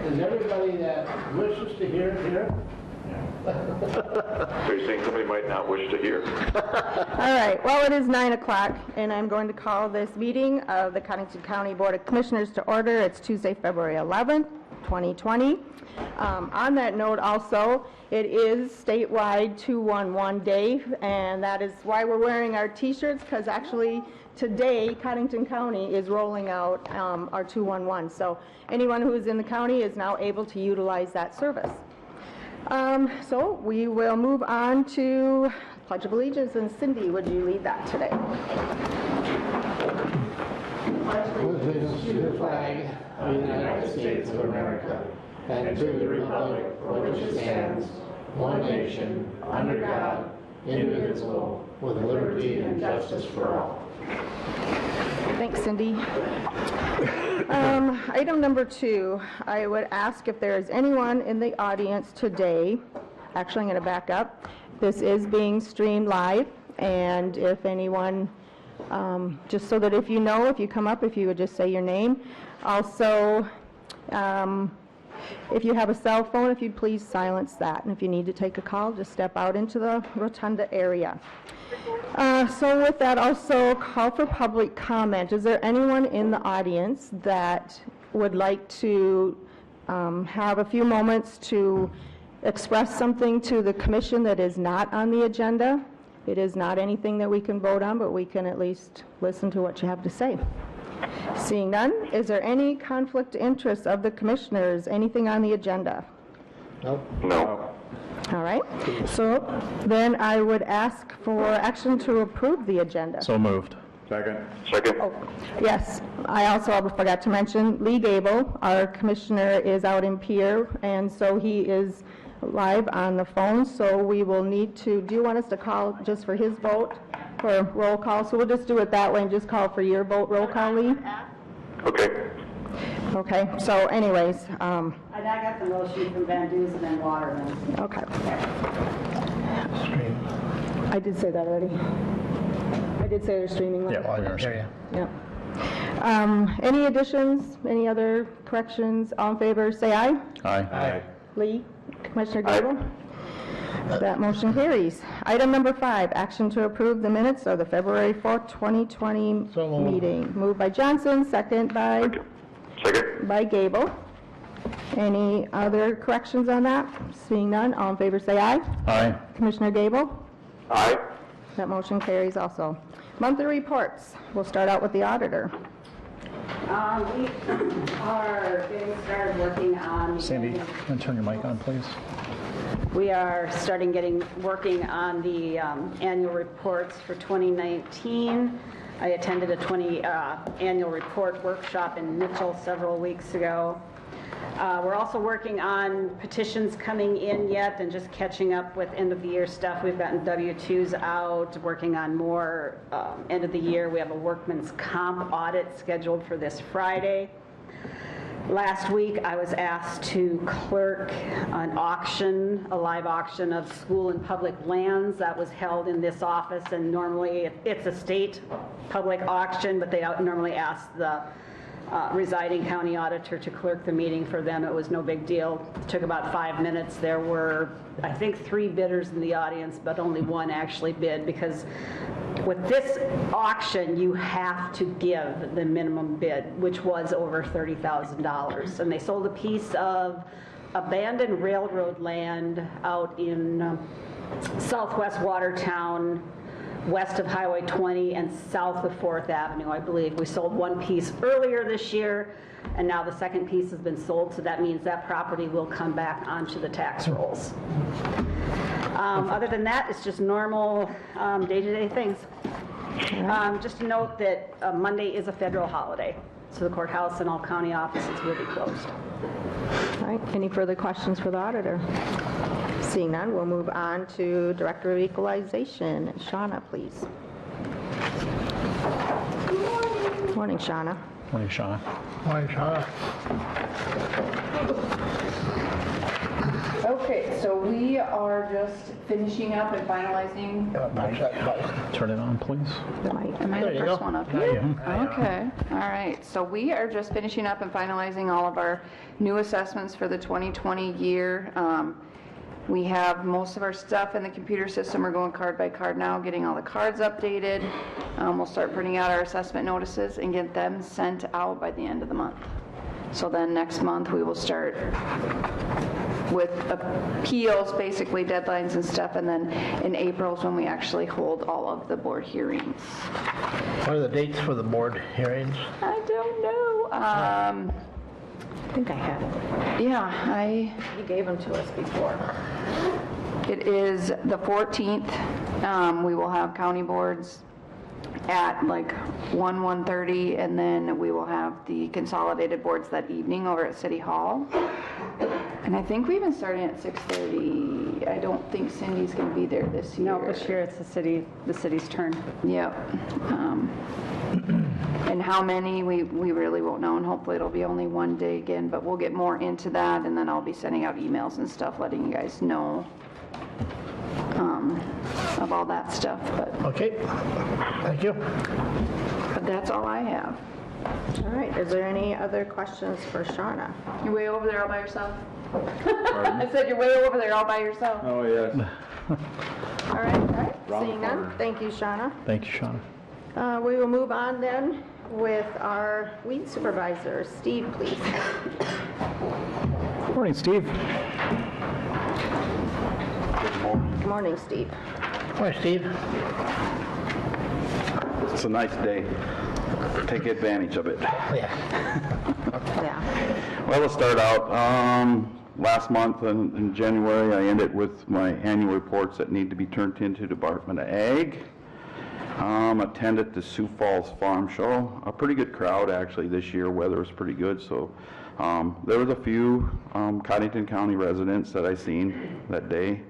Is everybody that wishes to hear it here? So you're saying somebody might not wish to hear? All right, well, it is 9 o'clock, and I'm going to call this meeting of the Cottington County Board of Commissioners to order. It's Tuesday, February 11th, 2020. On that note also, it is statewide 211 day, and that is why we're wearing our t-shirts, because actually today Cottington County is rolling out our 211. So anyone who is in the county is now able to utilize that service. So we will move on to Pledge of Allegiance, and Cindy, would you lead that today? Pledge allegiance to the flag of the United States of America and to the republic for which it stands, one nation, under God, indivisible, with liberty and justice for all. Thanks, Cindy. Item number 2, I would ask if there is anyone in the audience today. Actually, I'm going to back up. This is being streamed live, and if anyone, just so that if you come up, if you would just say your name. Also, if you have a cell phone, if you'd please silence that. And if you need to take a call, just step out into the rotunda area. So with that, also call for public comment. Is there anyone in the audience that would like to have a few moments to express something to the commission that is not on the agenda? It is not anything that we can vote on, but we can at least listen to what you have to say. Seeing none, is there any conflict of interest of the commissioners? Anything on the agenda? Nope. No. All right. So then I would ask for action to approve the agenda. So moved. Second. Oh, yes, I also forgot to mention Lee Gable, our commissioner, is out in Pierre, and so he is live on the phone, so we will need to, do you want us to call just for his vote for roll call? So we'll just do it that way and just call for your vote roll call, Lee? Okay. Okay, so anyways, I got the motion from Van Dusen and Waterman. okay. I did say that already. I did say they're streaming live. Yep. Any additions, any other corrections? All in favor, say aye. Aye. Lee, Commissioner Gable? That motion carries. Item number 5, action to approve the minutes of the February 4th, 2020 So moved. meeting. Moved by Johnson, second by Gable. Any other corrections on that? Seeing none, all in favor say aye. Aye. Commissioner Gable? Aye. That motion carries also. Monthly reports. We'll start out with the auditor. We are getting started working on... Sandy, can you turn your mic on, please? We are working on the annual reports for 2019. I attended a annual report workshop in Mitchell several weeks ago. We're also working on petitions coming in yet and just catching up with end of the year stuff. We've gotten W-2s out, working on more end of the year. We have a workman's comp audit scheduled for this Friday. Last week, I was asked to clerk an auction, a live auction of school and public lands that was held in this office, and normally it's a state public auction, but they normally ask the residing county auditor to clerk the meeting for them. It was no big deal. It took about 5 minutes. There were, I think, 3 bidders in the audience, but only 1 actually bid, because with this auction, you have to give the minimum bid, which was over $30,000. And they sold a piece of abandoned railroad land out in southwest Watertown, west of Highway 20 and south of 4th Avenue, I believe. We sold 1 piece earlier this year, and now the second piece has been sold, so that means that property will come back onto the tax rolls. Other than that, it's just normal day-to-day things. Just to note that Monday is a federal holiday, so the courthouse and all county offices will be closed. All right, any further questions for the auditor? Seeing none, we'll move on to Director of Equalization. Shauna, please. Good morning, Shauna. Morning, Shauna. Morning, Shauna. Okay, so we are just finishing up and finalizing. Turn it on, please. Am I the first one up here? Okay, all right. So we are just finishing up and finalizing all of our new assessments for the 2020 year. We have most of our stuff in the computer system. We're going card by card now, getting all the cards updated. We'll start printing out our assessment notices and get them sent out by the end of the month. So then next month, we will start with appeals, basically deadlines and stuff, and then in April is when we actually hold all of the board hearings. What are the dates for the board hearings? I don't know. I think I have it. Yeah, You gave them to us before. it is the 14th. We will have county boards at like 1:30, and then we will have the consolidated boards that evening over at City Hall. And I think we've been starting at 6:30. I don't think Cindy's going to be there this year. No, this year it's the city's turn. Yep. And how many, we really won't know, and hopefully it'll be only one day again, but we'll get more into that, and then I'll be sending out emails and stuff, letting you guys know of all that stuff, but Okay, thank you. that's all I have. All right, is there any other questions for Shauna? You're way over there all by yourself? I said you're way over there all by yourself. Oh, yes. All right, seeing none, thank you, Shauna. Thank you, Shauna. We will move on then with our weed supervisor. Steve, please. Morning, Steve. Good morning, Steve. Hi, Steve. It's a nice day. Take advantage of it. Yeah. Yeah. Well, let's start out. Last month in January, I ended with my annual reports that need to be turned into Department of Ag. Attended the Sioux Falls Farm Show. A pretty good crowd, actually, this year. Weather was pretty good, so there was a few Cottington County residents that I seen that day.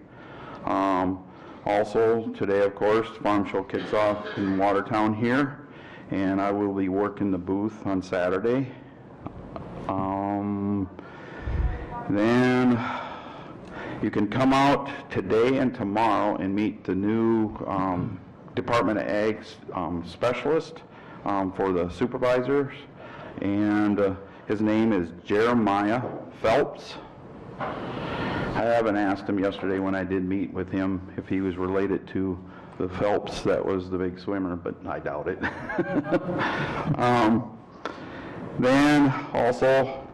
Also, today, of course, Farm Show kicks off in Watertown here, and I will be working the booth on Saturday. Then you can come out today and tomorrow and meet the new Department of Ag specialist for the supervisors, and his name is Jeremiah Phelps. I haven't asked him yesterday when I did meet with him if he was related to the Phelps that was the big swimmer, but I doubt it. Then also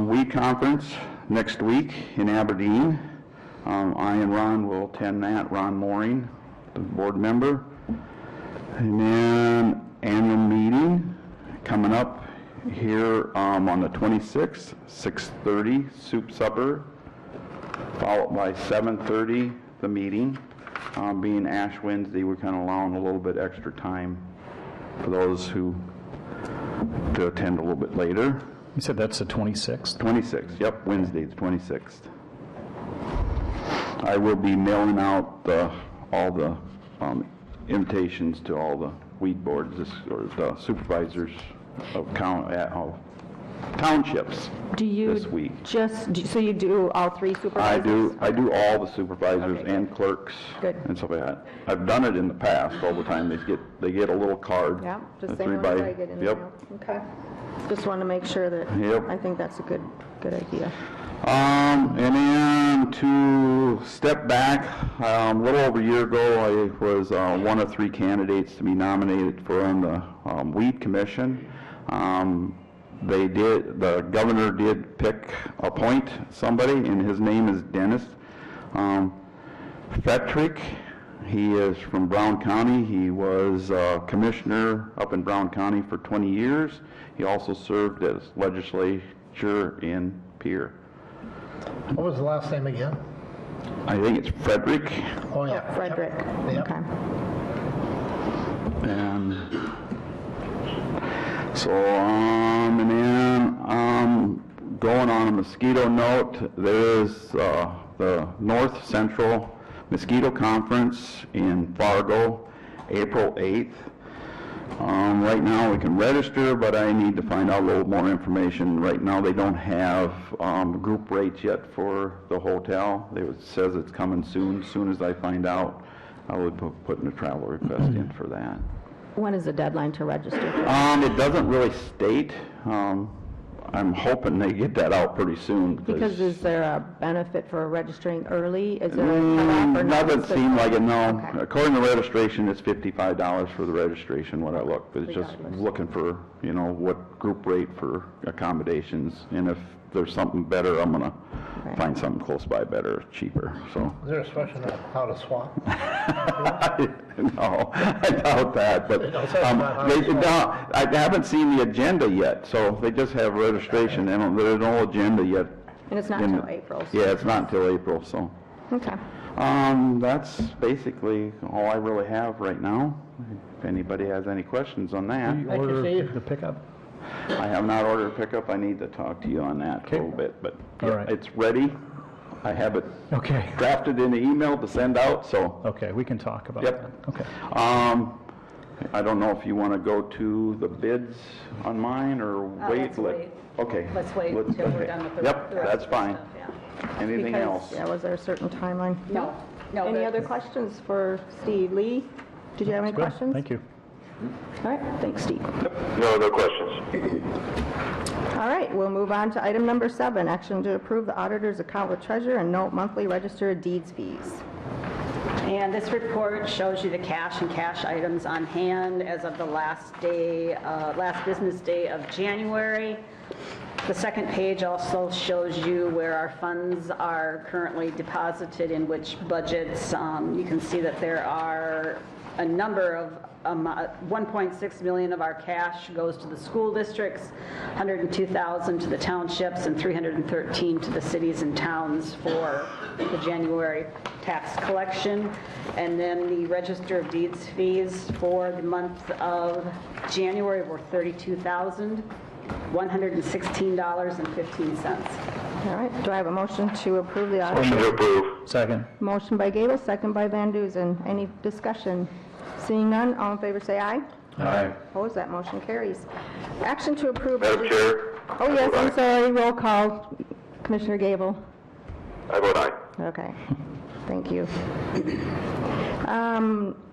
weed conference next week in Aberdeen. I and Ron will attend that, Ron Mooring, the board member. And then annual meeting coming up here on the 26th, 6:30, soup supper, followed by 7:30, the meeting. Being Ash Wednesday, we're kind of allowing a little bit extra time for those who to attend a little bit later. You said that's the 26th? 26th, yep, Wednesday, the 26th. I will be mailing out all the invitations to all the weed boards, or the supervisors of townships Do you this week. so you do all three supervisors? I do all the supervisors and clerks Good. and stuff like that. I've done it in the past all the time. They get a little card. Yeah, a just same one 3 as I get in the Yep. mail. Okay. Just want to make sure that, Yep. I think that's a good idea. And then to step back, a little over a year ago, I was one of 3 candidates to be nominated for on the Weed Commission. The governor did appoint somebody, and his name is Dennis Fetrick. He is from Brown County. He was commissioner up in Brown County for 20 years. He also served as legislature in Pierre. What was the last name again? I think it's Frederick. Oh, yeah. Frederick. Yep. Okay. And so, and then going on a mosquito note, there is the North Central Mosquito Conference in Fargo, April 8th. Right now, we can register, but I need to find out a little more information. Right now, they don't have group rates yet for the hotel. It says it's coming soon. As soon as I find out, I will be putting a travel request in for that. When is the deadline to register? It doesn't really state. I'm hoping they get that out pretty soon. Because is there a benefit for registering early? Is there a cutoff or not? Doesn't seem like it, no. Okay. According to registration, it's $55 for the registration, what I look, but it's just Regardless. looking for, what group rate for accommodations, and if there's something better, I'm gonna Right. find something close by better, cheaper, so. Is there a question on how to swap? No, I doubt that, but, It says not how to swap. no, I haven't seen the agenda yet, so they just have registration, and there's no agenda yet. And it's not in until the- April. so- Yeah, it's not until April, so. Okay. That's basically all I really have right now. If anybody has any questions on that. Thank you, Steve. The pickup? I have not ordered a pickup. I need to talk to you on that a Okay. little bit, but All yeah, right. it's ready. I have it Okay. drafted in the email to send out, so, Okay, we can talk about Yep. that. Okay. I don't know if you want to go to the bids on mine or wait. let's wait. Okay. Let's wait Let's- until we're okay. done with the Yep, the rest that's of the fine. stuff, yeah. Anything Because- else? Yeah, was there a certain timeline? No, no. Any but- other questions for Steve? Lee, did you have any Good, questions? thank you. All right, thanks, Steve. No questions. All right, we'll move on to item number 7, action to approve the auditor's account with treasurer and note monthly register of deeds fees. And this report shows you the cash and cash items on hand as of the last business day of January. The second page also shows you where our funds are currently deposited in which budgets. You can see that there are a number of 1.6 million of our cash goes to the school districts, 102,000 to the townships, and 313 to the cities and towns for the January tax collection. And then the register of deeds fees for the month of January were $32,116.15. All right, do I have a motion to approve the audit? Motion to approve. Second. Motion by Gable, second by Van Duzen. Any discussion? Seeing none, all in favor say aye. Aye. Opposed, that motion carries. Action to approve. Madam Chair? Oh, yes, I'm Aye. sorry, roll call. Commissioner Gable. I vote aye. Okay, thank you.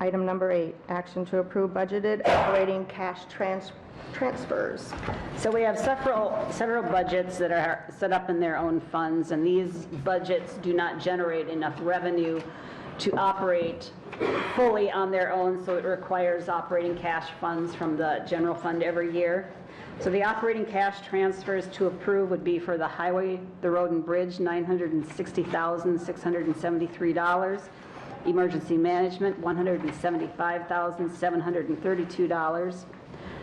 Item number 8, action to approve budgeted operating cash transfers. So we have several budgets that are set up in their own funds, and these budgets do not generate enough revenue to operate fully on their own, so it requires operating cash funds from the general fund every year. So the operating cash transfers to approve would be for the highway, the road and bridge, $960,673. Emergency management, $175,732.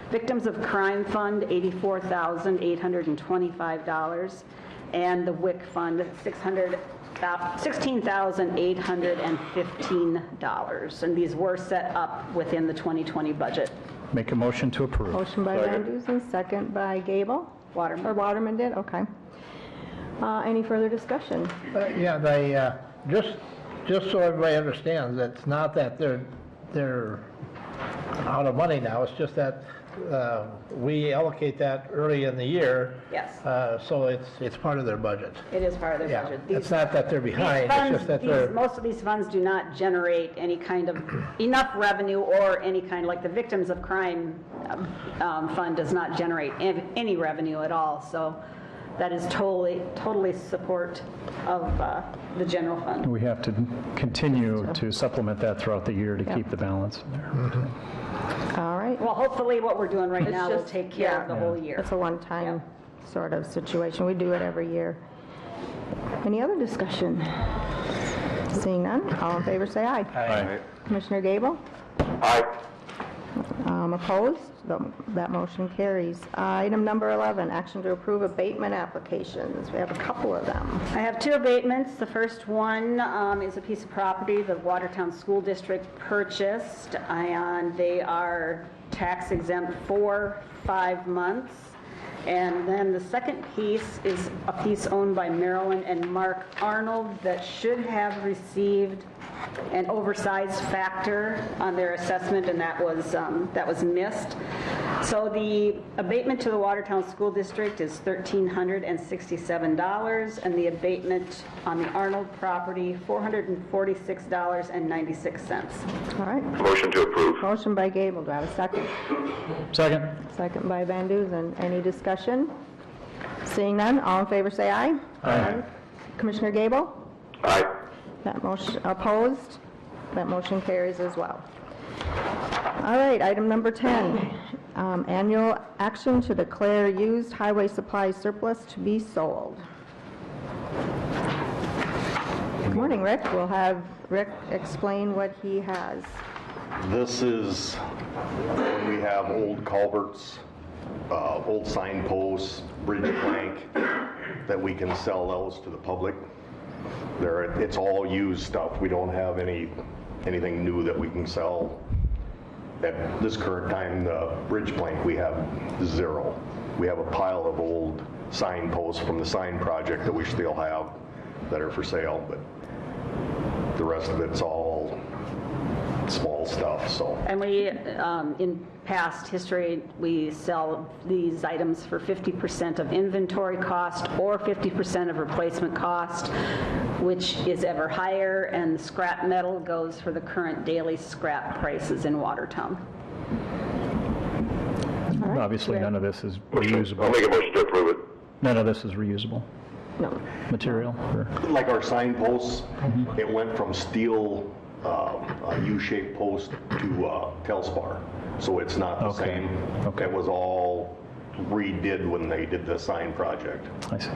Victims of Crime Fund, $84,825. And the WIC Fund, $16,815. And these were set up within the 2020 budget. Make a motion to approve. Motion by Van Duzen, second by Gable. Waterman. Or Waterman did, okay. Any further discussion? Yeah, they, just so everybody understands, it's not that they're out of money now, it's just that we allocate that early in the year. Yes. So it's part of their budget. It is part of their Yeah, budget. it's not that they're These behind, it's funds, just that they're, most of these funds do not generate any kind of enough revenue or any kind, like the Victims of Crime Fund does not generate any revenue at all. So that is totally support of the general fund. We have to continue to supplement that throughout the year to Yeah. keep the balance in there. All right. Well, hopefully what we're doing right It's now will just- take care of the yeah. whole year. It's a one-time sort of situation. We do it every year. Any other discussion? Seeing none, all in favor say aye. Aye. Commissioner Gable? Aye. Opposed? That motion carries. Item number 11, action to approve abatement applications. We have a couple of them. I have 2 abatements. The first one is a piece of property the Watertown School District purchased, and they are tax exempt for 5 months. And then the second piece is a piece owned by Marilyn and Mark Arnold that should have received an oversized factor on their assessment, and that was missed. So the abatement to the Watertown School District is $1,367, and the abatement on the Arnold property, $446.96. All right. Motion to approve. Motion by Gable. Do I have a second? Second. Second by Van Duzen. Any discussion? Seeing none, all in favor say aye. Aye. Commissioner Gable? Aye. That motion, opposed? That motion carries as well. All right, item number 10, annual action to declare used highway supplies surplus to be sold. Good morning, Rick. We'll have Rick explain what he has. This is when we have old culverts, old signposts, bridge plank, that we can sell those to the public. It's all used stuff. We don't have anything new that we can sell. At this current time, the bridge plank, we have 0. We have a pile of old signposts from the sign project that we still have that are for sale, but the rest of it's all small stuff, so. And we, in past history, we sell these items for 50% of inventory cost or 50% of replacement cost, which is ever higher, and the scrap metal goes for the current daily scrap prices in Watertown. Obviously, none of this is I'll reusable. make a motion to approve it. None of this is reusable No. material. or- Like our signposts, it went from steel, a U-shaped post to Telspar, so it's not the Okay. same. Okay. It was all redid when they did the sign project. I see.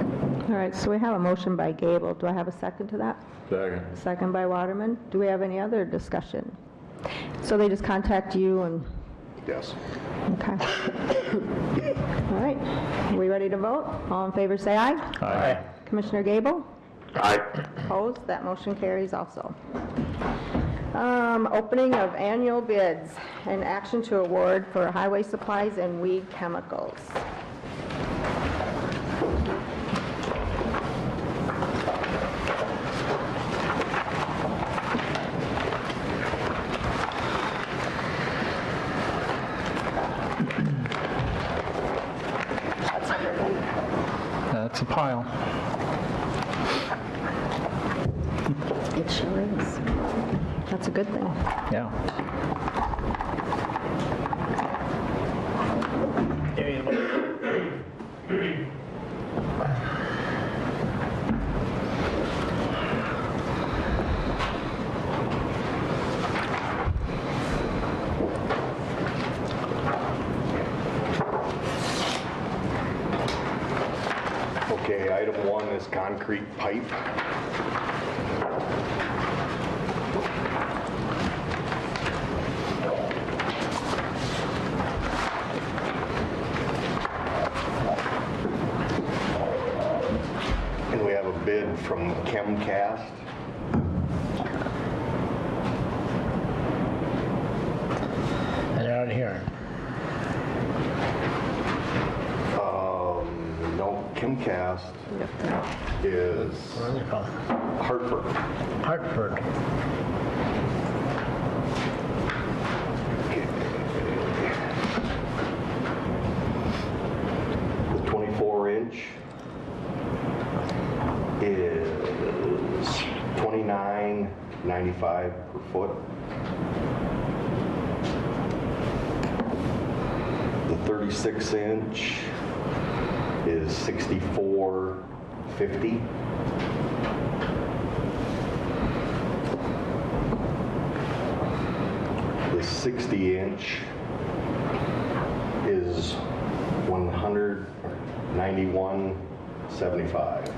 All right, so we have a motion by Gable. Do I have a second to that? Second. Second by Waterman. Do we have any other discussion? So they just contact you and, Yes. okay. All right, are we ready to vote? All in favor say aye. Aye. Commissioner Gable? Aye. Opposed? That motion carries also. Opening of annual bids and action to award for highway supplies and weed chemicals. That's a pile. It sure is. That's a good thing. Yeah. Okay, item 1 is concrete pipe. And we have a bid from Chemcast. And they're out here. No, Chemcast is What are they called? Hartford. Hartford. The 24-inch is $29.95 per foot. The 36-inch is $64.50. The 60-inch is $191.75.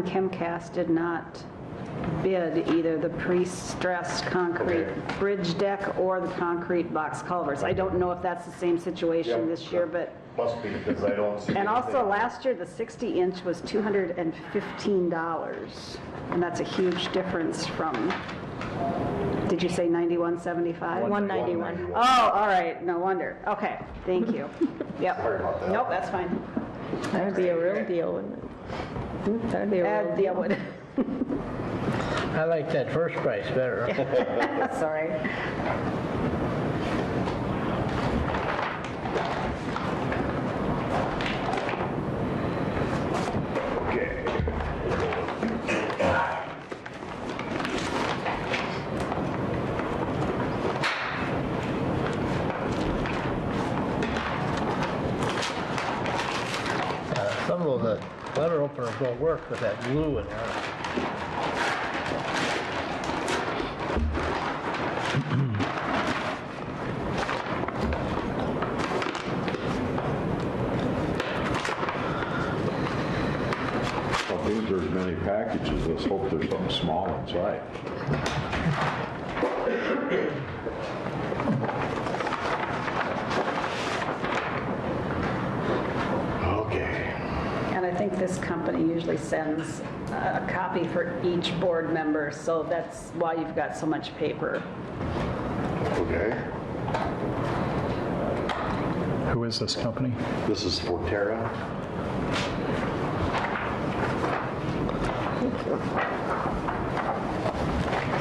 time Chemcast did not bid either the pre-stressed concrete bridge deck or the concrete box culverts. I don't know if that's the same situation this year, but, Must be, because I don't see. and also anything. last year, the 60-inch was $215, and that's a huge difference from, did you say 91.75? 191. Oh, all right, no wonder. Okay, thank you. Yep. Sorry about that. Nope, that's fine. That'd be a real deal, wouldn't it? That'd be a real Deal deal. with it. I like that first price better. Sorry. Okay. Some of the letter openers don't work with that glue in there. Well, if there's many packages, let's hope there's something small inside. Okay. And I think this company usually sends a copy for each board member, so that's why you've got so much paper. Okay. Who is this company? This is Forterra.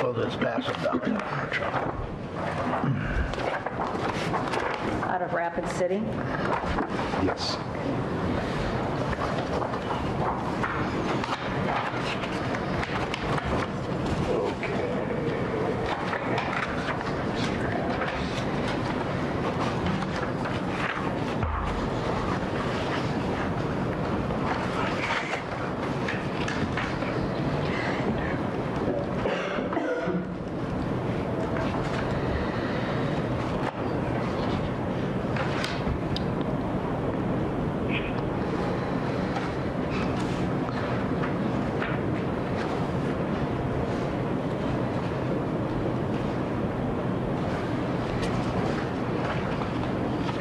We'll just pass it down in our truck. Out of Rapid City. Yes.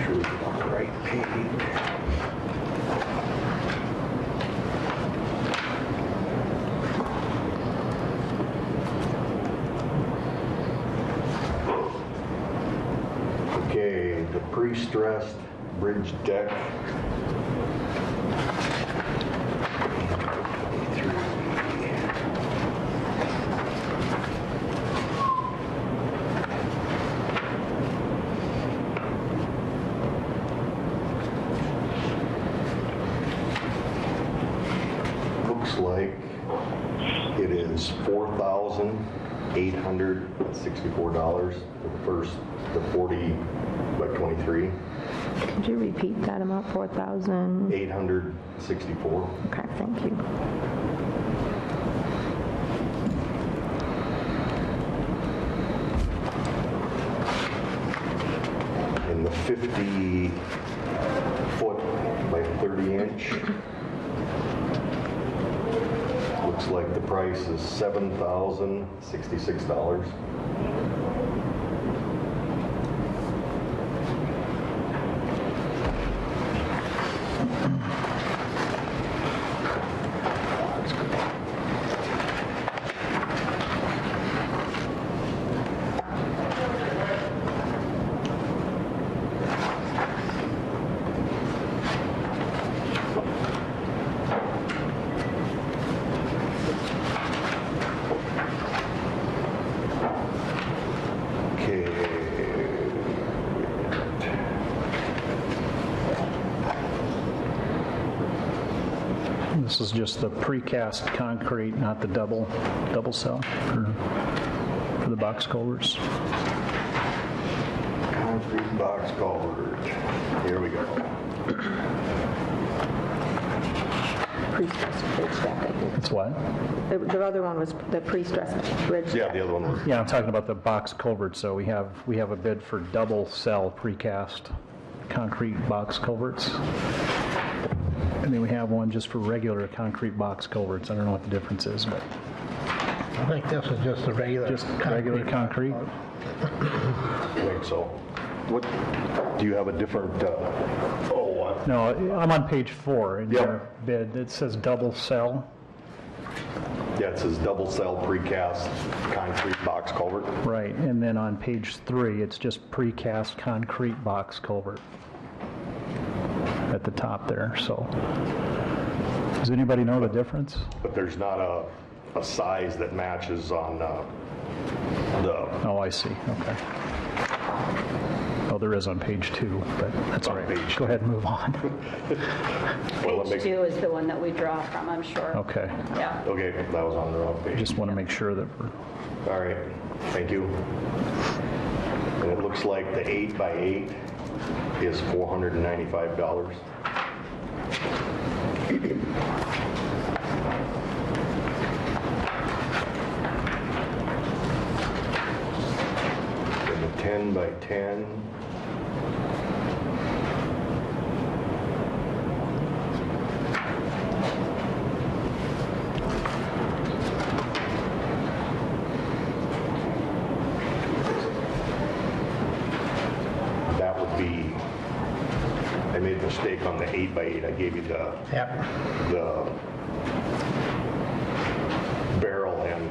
Sure we get on the right page. Okay, the pre-stressed bridge deck. Looks like it is $4,864 for the 40 by 23, Could you repeat that amount, 4,000? 864. Okay, thank you. And the 50 foot by 30 inch, looks like the price is $7,066. This is just the precast concrete, not the double cell for the box culverts. Concrete box culvert. Here we go. Pre-stressed bridge deck, I think. It's what? The other one was the pre-stressed bridge Yeah, deck. the other one was. Yeah, I'm talking about the box culvert. So we have a bid for double cell precast concrete box culverts. And then we have one just for regular concrete box culverts. I don't know what the difference is, but I think this is just a regular. just regular concrete. Wait, so, what, do you have a different, No, I'm on page 4 in Yep. your bid. It says double cell. yeah, it says double cell precast concrete box culvert. Right, and then on page 3, it's just precast concrete box culvert at the top there, so. Does anybody know the difference? But there's not a size that matches on the, Oh, I see, okay. Oh, there is on page 2, but that's all On right. page Go ahead and move on. well, let me, Page 2 is the one that we draw from, I'm sure. Okay, Yeah. okay, that was on the wrong page. just want to make sure that we're, All right, thank you. And it looks like the 8x8 is $495. And the 10x10 that would be, I made a mistake on the 8x8. I gave you the Yep. barrel, and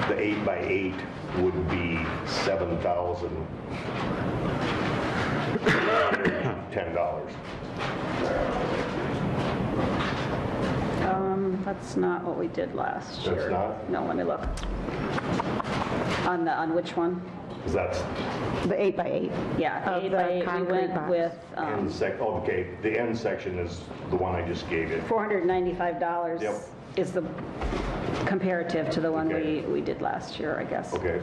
the 8x8 would be $7,110. That's not what we did last year. That's not? No, let me look. On which one? 'Cause that's The 8x8. Yeah, Of the 8x8, we concrete went box. with okay, the end section is the one I just gave you. $495 Yep. is the comparative to the one Okay. we did last year, I guess. Okay.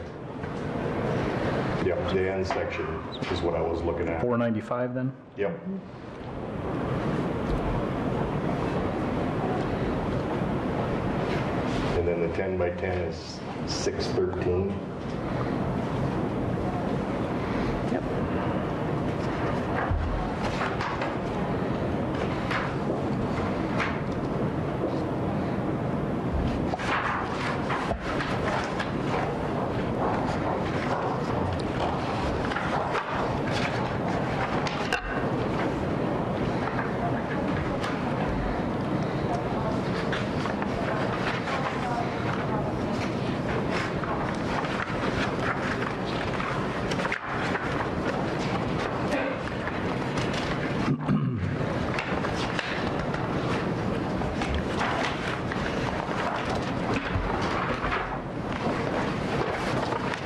Yep, the end section is what I was looking at. 495 then? Yep. And then the 10x10 is 613. Yep.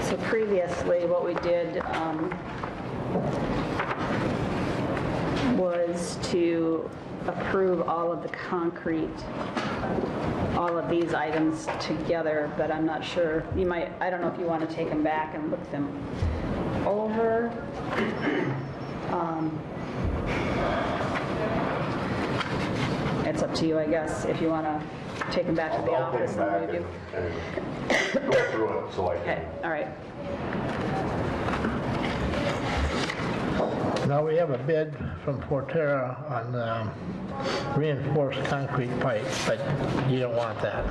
So previously, what we did was to approve all of the concrete, all of these items together, but I'm not sure, you might, I don't know if you want to take them back and look them over. It's up to you, I guess, if you want to take them back to the I'll take office them back and review. and go through it so I Okay, can. all right. Now, we have a bid from Forterra on reinforced concrete pipe, but you don't want that.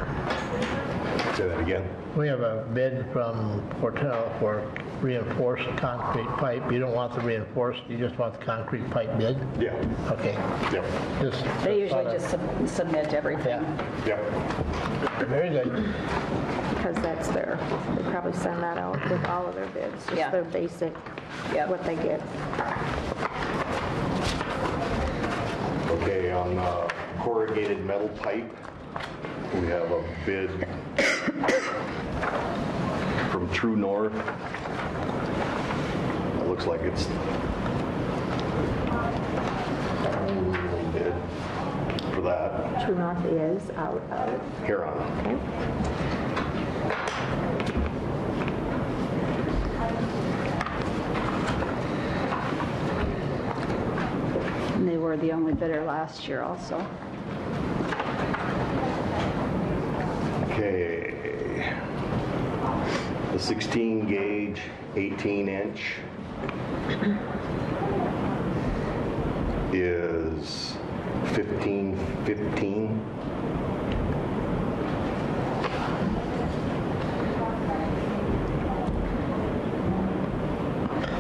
Say that again. We have a bid from Forterra for reinforced concrete pipe. You don't want the reinforced, you just want the concrete pipe bid? Yeah, Okay. yep, Just They usually just submit everything. Yeah, yep. very good. Because that's their, they probably send that out with all of their bids, Yeah. just their basic, Yep. what they get. Okay, on corrugated metal pipe, we have a bid from True North. It looks like it's bid for that. True North is out of, Huron. okay. And they were the only bidder last year also. Okay. The 16 gauge, 18 inch is 1515.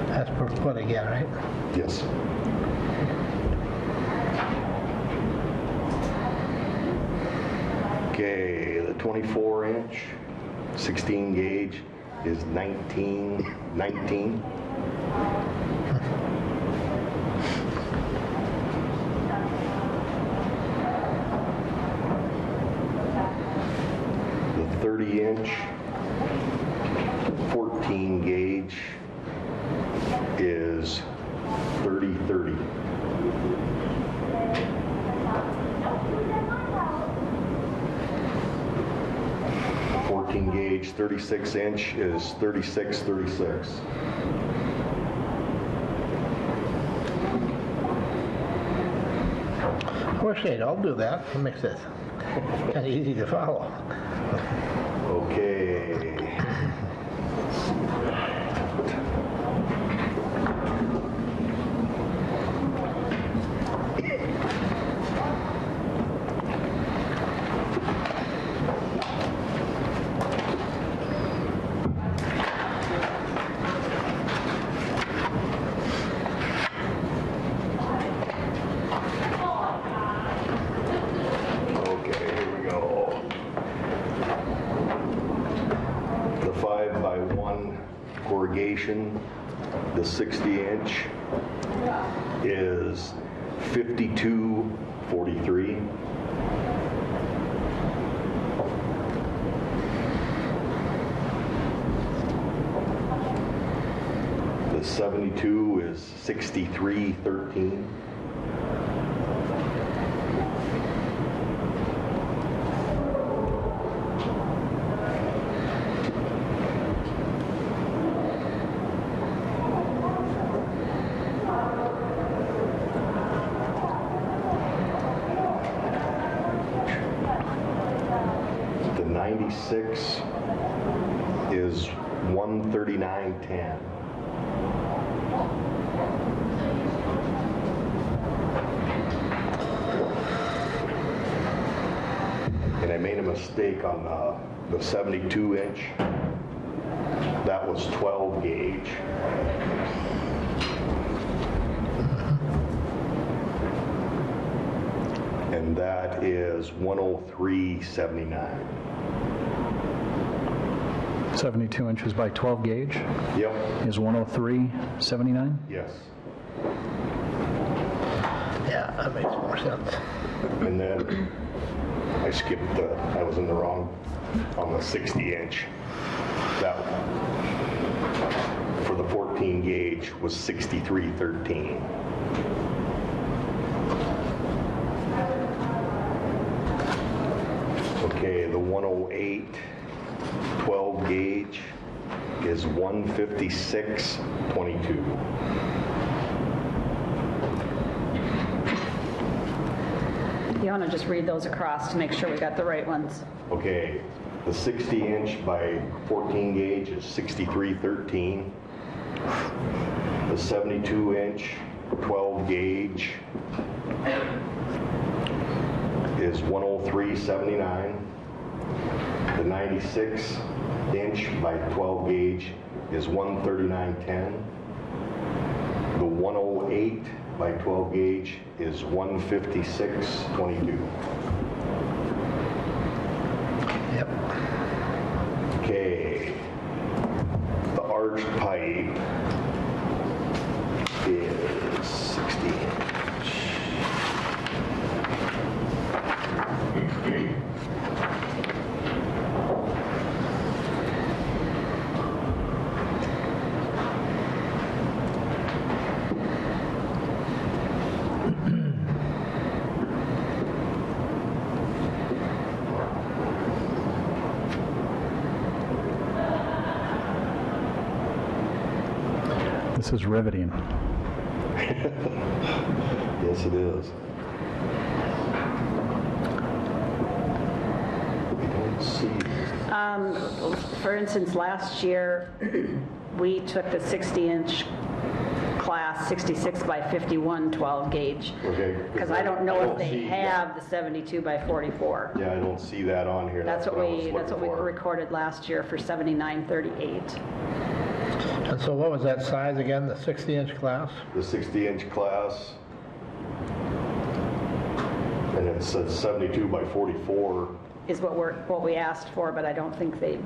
That's per foot again, right? Yes. Okay, the 24-inch, 16 gauge is 1919. The 30-inch, 14 gauge is 3030. Gauge 36-inch is 3636. I wish they'd all do that. It makes it kind of easy to follow. Okay. The 60-inch is 5243. The 72 is 6313. The 96 is 13910. And I made a mistake on the 72-inch. That was 12 gauge. And that is 10379. 72 inches by 12 gauge Yep. is 103.79? Yes. Yeah, that makes more sense. And then I skipped I was in the wrong on the 60-inch. That for the 14 gauge was 6313. Okay, the 108 12 gauge is 15622. You want to just read those across to make sure we got the right ones. Okay, the 60-inch by 14 gauge is 6313. The 72-inch 12 gauge is 10379. The 96-inch by 12 gauge is 13910. The 108 by 12 gauge is 15622. Yep. Okay. The arched pipe is 60 inch. This is riveting. Yes, it is. We don't see. For instance, last year, we took the 60-inch class 66 by 51 12 gauge. Okay. Because I don't know if they see- have the 72 by 44. Yeah, I don't see that on here. That's what I was we looking for. recorded last year for 7938. And so what was that size again, the 60-inch class? The 60-inch class. And it says 72 by 44. Is what we asked for, but I don't think they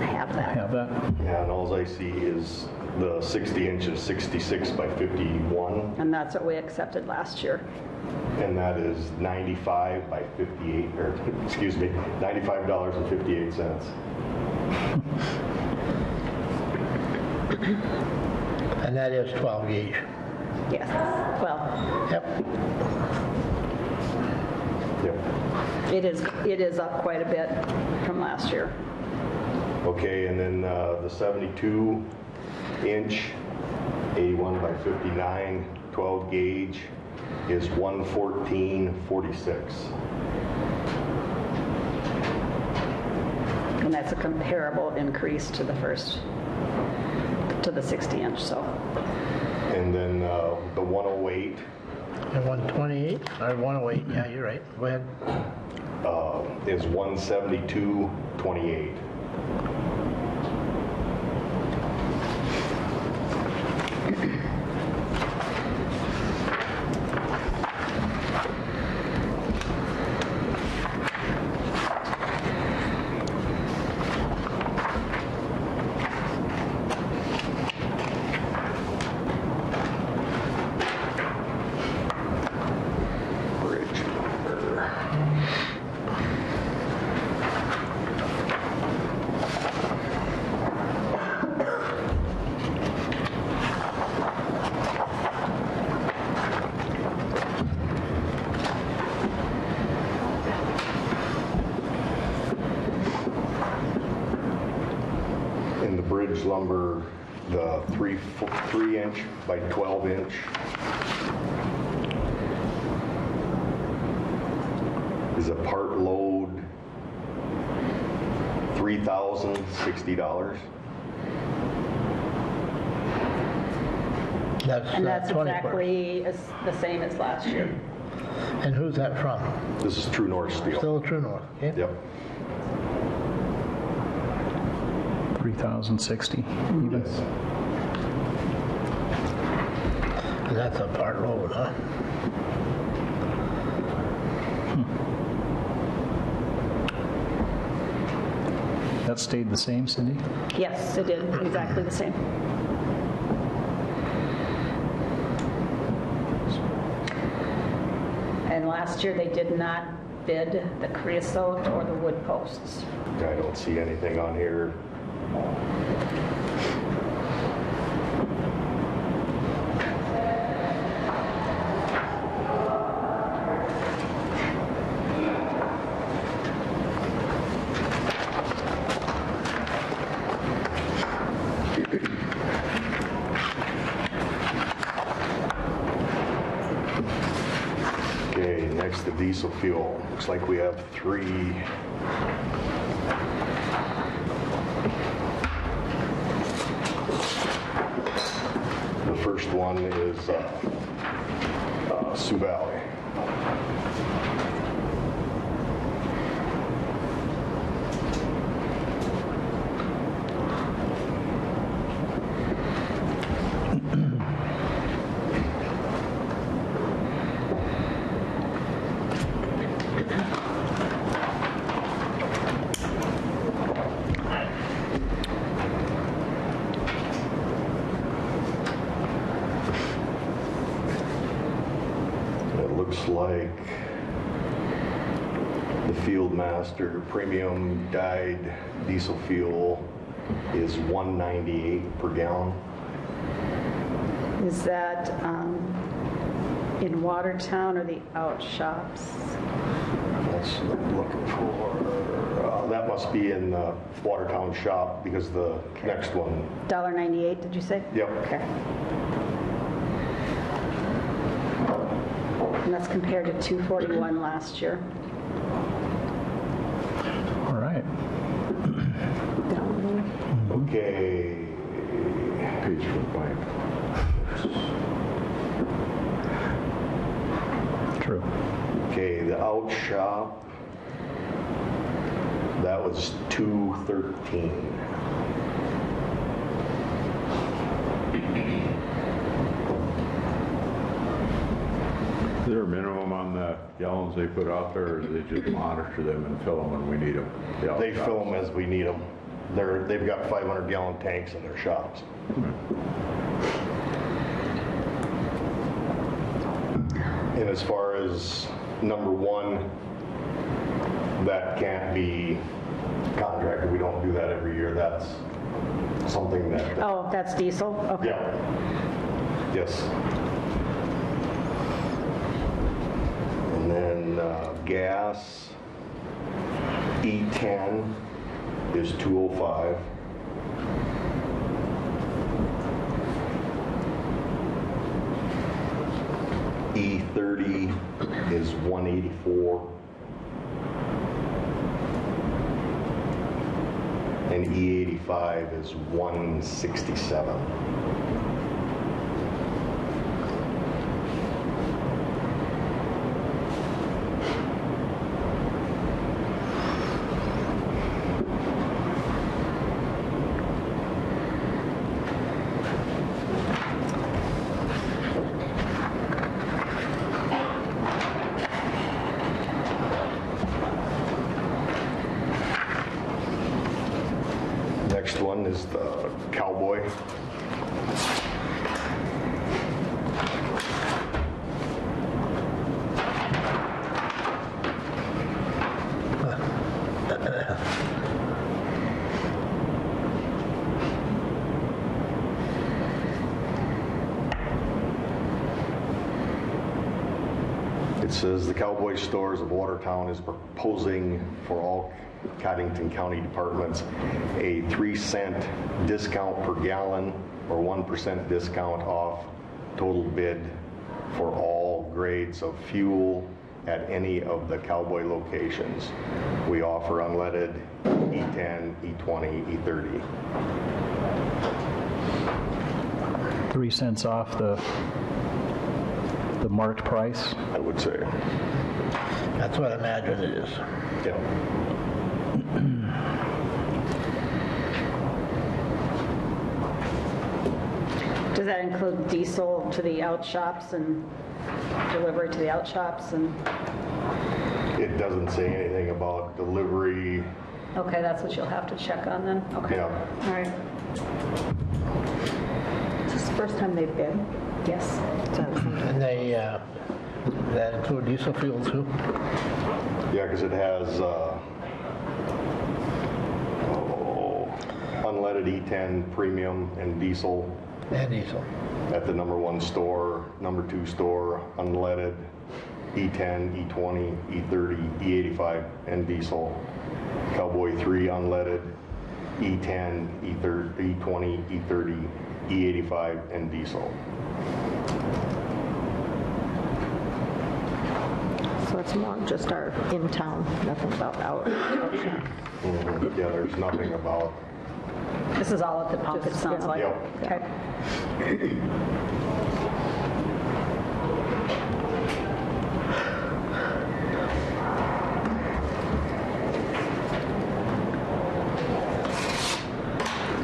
have that. Have that? Yeah, and all I see is the 60 inches, 66 by 51, And that's what we accepted last year. and that is 95 by 58, or excuse me, $95.58. And that is 12 gauge. Yes, well, Yep. Yep. it is up quite a bit from last year. Okay, and then the 72 inch 81 by 59 12 gauge is 114.46. And that's a comparable increase to the 60 inch, so. And then the 108 And 128, or 108, yeah, you're right. Go ahead. is 172.28. Bridge number. In the bridge lumber, the 3 inch by 12 inch is a part load $3,060. And that's 20 foot. exactly the same as last year. And who's that from? This is True North Steel. Still True North, okay? Yep. 3,060 even. Yes. That's a part load, huh? That stayed the same, Cindy? Yes, it did, exactly the same. And last year, they did not bid the creosote or the wood posts. I don't see anything on here. Okay, next the diesel fuel. Looks like we have 3. The first one is Sioux Valley. It looks like the Fieldmaster Premium dyed diesel fuel is $1.98 per gallon. Is that in Watertown or the out shops? That's what I'm looking for. That must be in the Watertown shop because the next one, $1.98, did you say? yep. Okay. And that's compared to $2.41 last year. All right. Okay. Page for pipe. out shop, that was $2.13. Is there a minimum on the gallons they put out there, or do they just monitor them and fill them when we need them? They fill them as we need them. They've got 500-gallon tanks in their shops. And as far as number one, that can't be contracted. We don't do that every year. That's something that, Oh, that's diesel? Okay. yeah. Yes. And then gas, E10 is $2.05. E30 is $1.84. And E85 is $1.67. Next one is the Cowboy. It says the Cowboy Stores of Watertown is proposing for all Cottington County departments a 3-cent discount per gallon or 1% discount off total bid for all grades of fuel at any of the Cowboy locations. We offer unleaded E10, E20, E30. 3 cents off the marked price. I would say. That's what I imagine it is. Yeah. Does that include diesel to the out shops and delivery to the out shops and? It doesn't say anything about delivery. Okay, that's what you'll have to check on then? Okay. Yeah. All right. Is this the first time they've been? Yes. And they, that include diesel fuel too? Yeah, because it has unleaded E10 premium and diesel And diesel. at the number 1 store, number 2 store, unleaded E10, E20, E30, E85, and diesel. Cowboy 3 unleaded, E10, E30, E20, E30, E85, and diesel. So it's more just our in-town, nothing about out. Yeah, there's nothing about, This is all at the pump, it sounds like. Yep. Okay.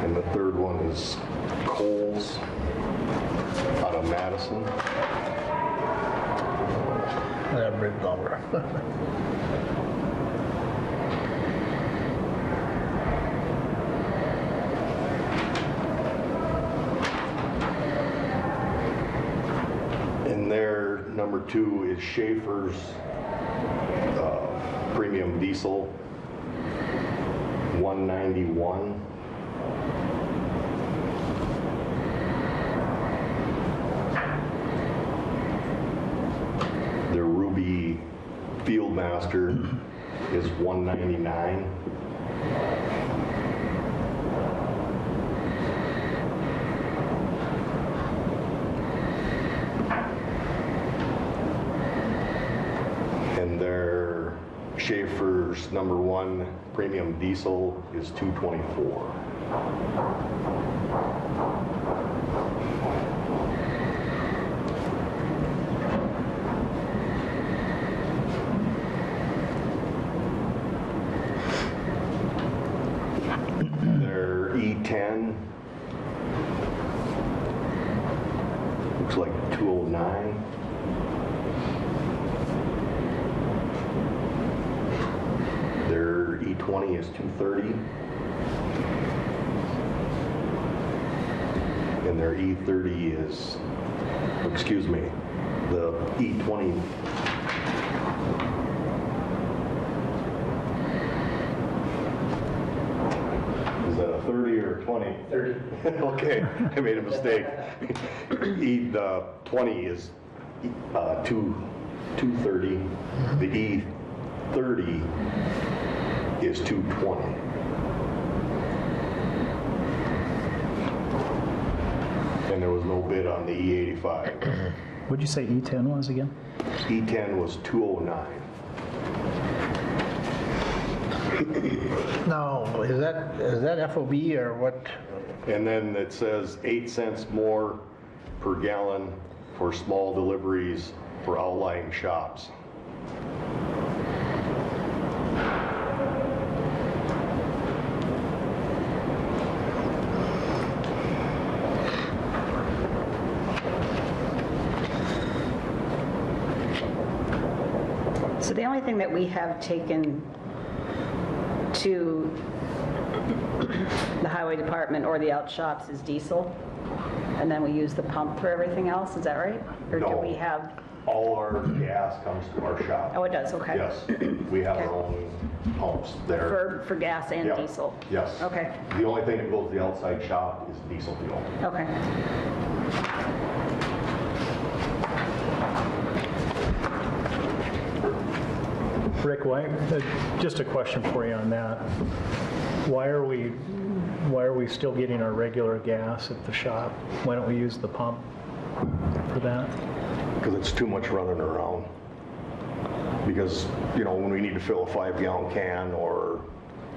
and the third one is Kohl's out of Madison. That bridge over. And their number 2 is Schaefer's premium diesel, $191. Their Ruby Fieldmaster is $199. And their Schaefer's number 1 premium diesel is $224. looks like 209. Their E20 is 230. And their E30 is, excuse me, the E20. Is that a 30 or a 20? 30. Okay, I made a mistake. The 20 is 230. The E30 is 220. And there was no bid on the E85. What'd you say E10 was again? E10 was 209. Now, is that FOB or what? And then it says 8 cents more per gallon for small deliveries for outlying shops. So the only thing that we have taken to the highway department or the out shops is diesel, and then we use the pump for everything else, is that right? Or do No. we have, All our gas comes to our shop. oh, it does, okay. Yes, we have our own pumps there. For gas and Yeah. diesel? Yes. Okay, The only thing that goes to the outside shop is diesel fuel. okay. Rick, just a question for you on that. Why are we still getting our regular gas at the shop? Why don't we use the pump for that? Because it's too much running around. Because, you know, when we need to fill a 5-gallon can or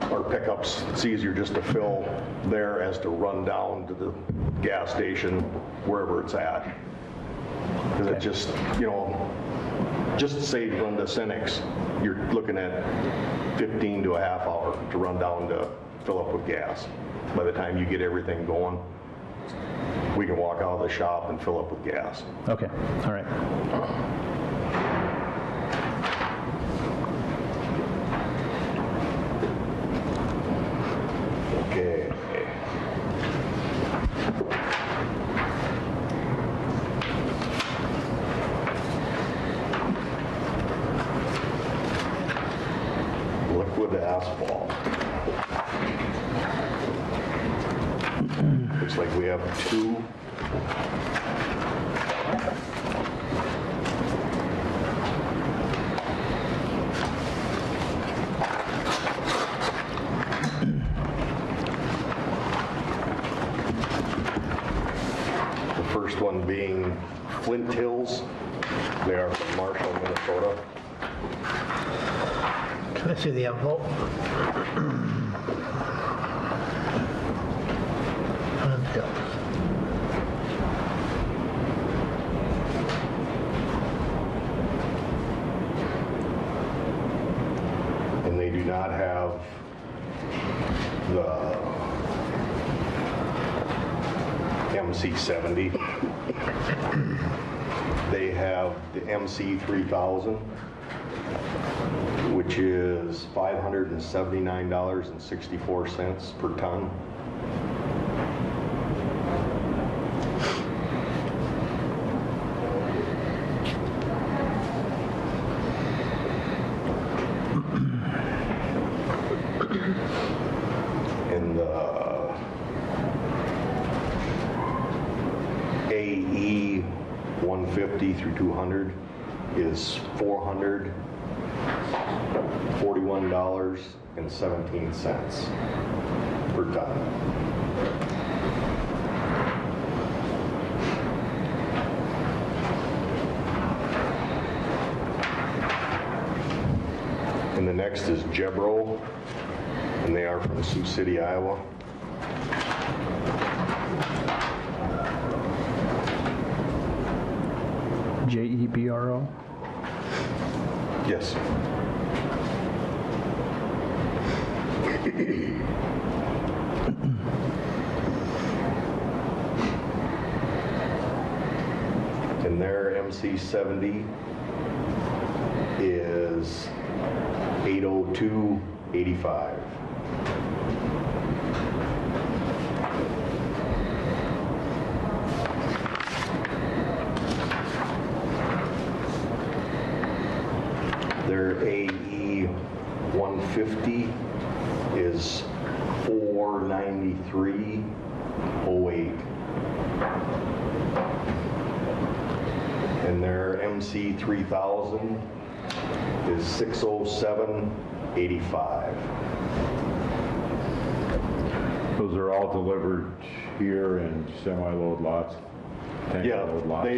our pickups, it's easier just to fill there as to run down to the gas station, wherever it's at. Because it just, you know, just say you run to Cenex, you're looking at 15 to a half hour to run down to fill up with gas. By the time you get everything going, we can walk out of the shop and fill up with gas. Okay, all right. Okay. Liquid asphalt. Looks like we have 2. The first one being Flint Hills. They are from Marshall, Minnesota. Can I see the envelope? And they do not have the MC70. They have the MC3000, which is $579.64 per ton. And the AE 150 through 200 is $441.17 per ton. And the next is Jebro, and they are from Sioux City, Iowa. JEBRO? Yes. MC70 is $802.85. Their AE 150 is $493.08. And their MC 3000 is $607.85. Those are all delivered here in semi-load lots, tank Yeah, load lots?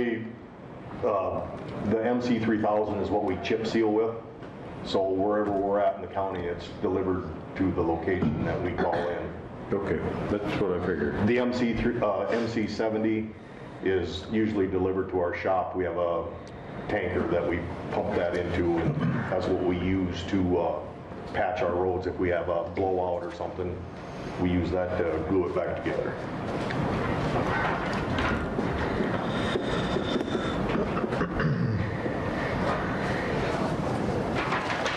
the MC 3000 is what we chip seal with. So wherever we're at in the county, it's delivered to the location that we call in. Okay, that's what I figured. The MC 70 is usually delivered to our shop. We have a tanker that we pump that into, and that's what we use to patch our roads. If we have a blowout or something, we use that to glue it back together.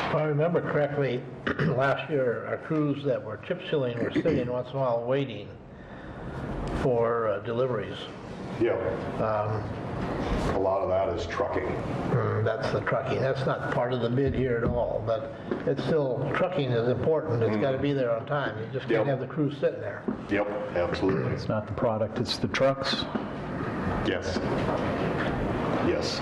If I remember correctly, last year, our crews that were chip sealing were sitting once in a while waiting for deliveries. Yeah. A lot of that is trucking. That's the trucking. That's not part of the bid here at all, but it's still, trucking is important. It's got to be there on time. You just can't Yep. have the crew sitting there. Yep, absolutely. It's not the product, it's the trucks. Yes. Yes.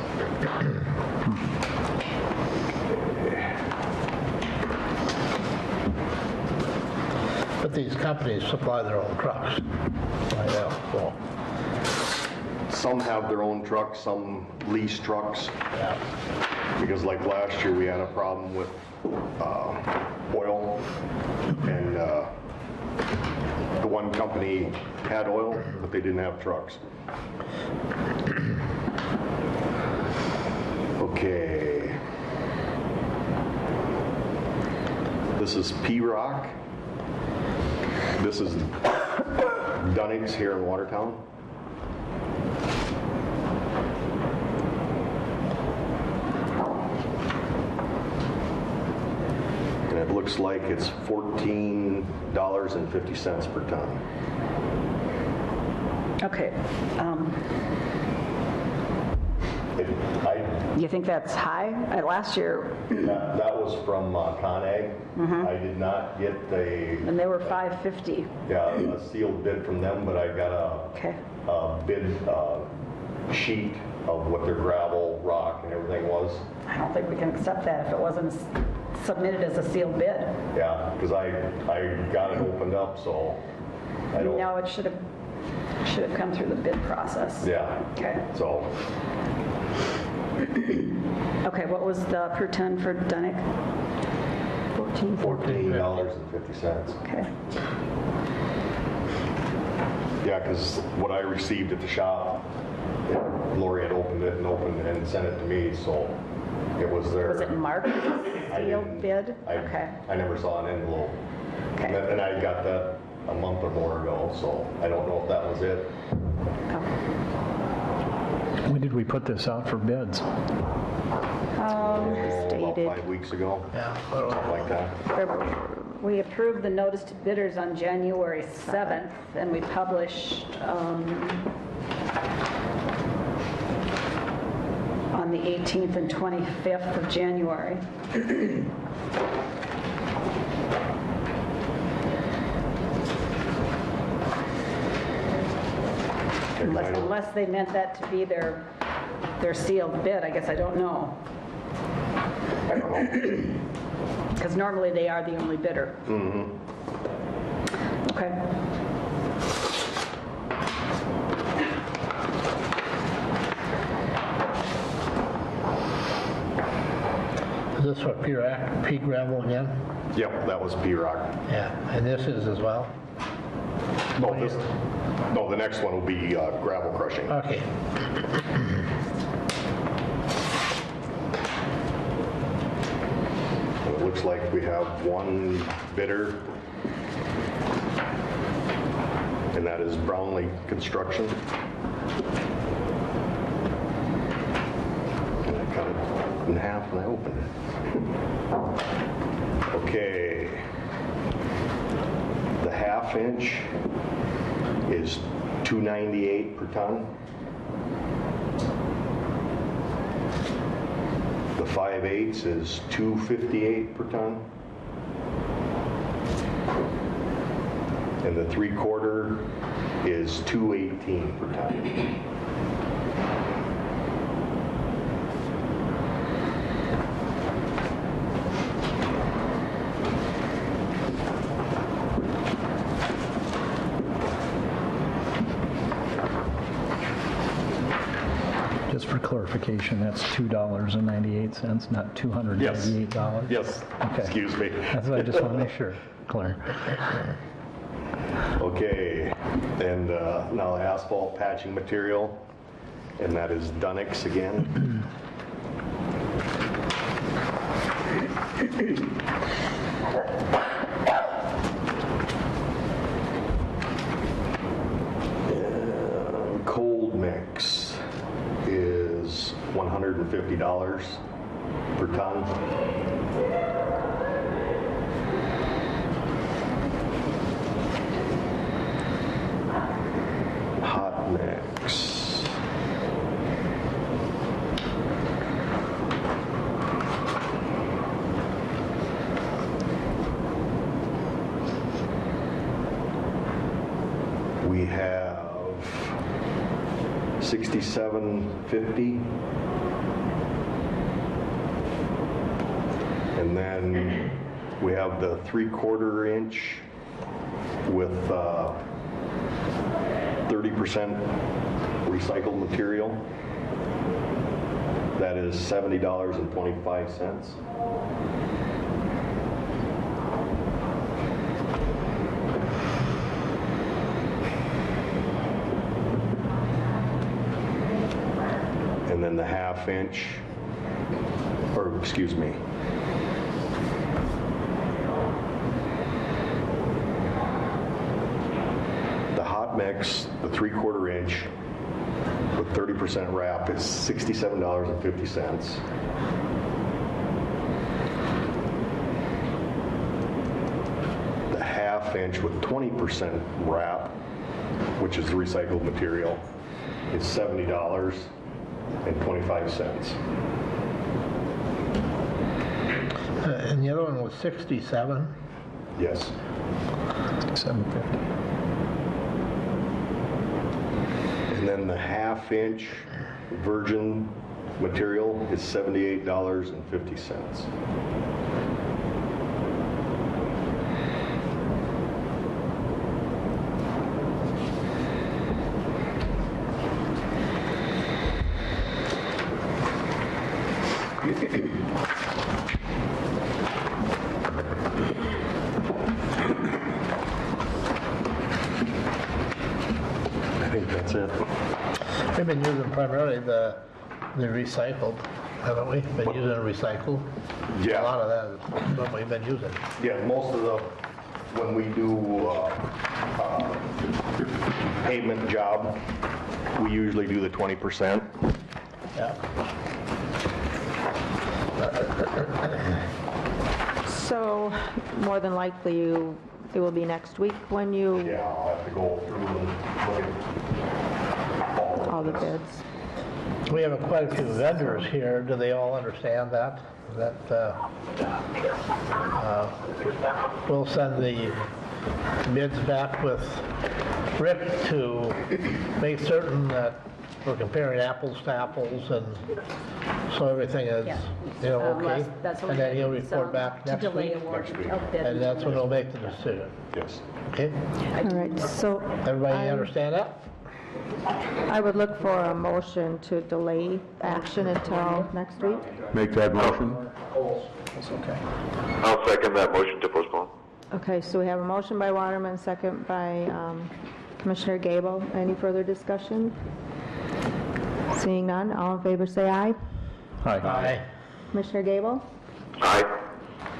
But these companies supply their own trucks. I know, so, Some have their own trucks, some lease trucks. yeah. Because like last year, we had a problem with oil, and the one company had oil, but they didn't have trucks. Okay. This is P-Rock. This is Dunning's here in Watertown. And it looks like it's $14.50 per ton. Okay. You think that's high? Last year, That was from ConAg. I did not get and they were 550. a sealed bid from them, but I got Okay. a bid sheet of what their gravel, rock, and everything was. I don't think we can accept that if it wasn't submitted as a sealed bid. Yeah, because I got it opened up, so I don't. No, it should have come through the bid process. Yeah. Okay. So Okay, what was the per ton for Dunick? 14? $14.50. Okay. Yeah, because what I received at the shop, Lori had opened it and sent it to me, so it was there. Was it marked as a I sealed didn't- bid? Okay. I never saw an envelope. Okay. And I got that a month or more ago, so I don't know if that was it. Oh. When did we put this out for bids? About Stated. 5 weeks ago, Yeah. something like that. We approved the notice to bidders on January 7th, and we published on the 18th and 25th of January. Unless they meant that to be their sealed bid, I guess I don't know. I don't know. Because normally they are the only bidder. Okay. Is this for P gravel again? Yep, that was P-Rock. Yeah, and this is as well? No, the next one will be gravel crushing. Okay. It looks like we have one bidder, and that is Brownlee Construction. in half when I opened it. Okay. The half-inch is $2.98 per ton. The 5/8 is $2.58 per ton. And the 3/4 is $2.18 per ton. Just for clarification, that's $2.98, not $298? Yes, Okay. excuse me. That's what I just want to make sure, clear. Okay, and now the asphalt patching material, and that is Dunix again. Cold mix is $150 per ton. Hot mix. We have $67.50. And then we have the 3/4 inch with 30% recycled material. That is $70.25. And then the half-inch, or excuse me, the hot mix, the 3/4 inch with 30% wrap is $67.50. The half-inch with 20% wrap, which is the recycled material, is $70.25. And the other one was 67? Yes. $7.50. And then the half-inch virgin material is $78.50. I think that's it. We've been using primarily the recycled, haven't we? Been using recycled? Yeah. A lot of that is what we've been using. Yeah, most of the, when we do pavement job, we usually do the 20%. Yeah. So more than likely, it will be next week when you, Yeah, I'll have to go through and look at all the bids. We have quite a few vendors here. Do they all understand that? That we'll send the bids back with Rick to make certain that we're comparing apples to apples, and so everything is, Yeah. okay? That's what we And then did. he'll report So, back to next delay week, award Next week. of bid. and that's when we'll make the decision, Yes. okay? All right, so Everybody understand that? I would look for a motion to delay action until next week. Make that motion? I'll second that motion to postpone. Okay, so we have a motion by Waterman, second by Commissioner Gable. Any further discussion? Seeing none, all in favor say aye. Aye. Commissioner Gable? Aye.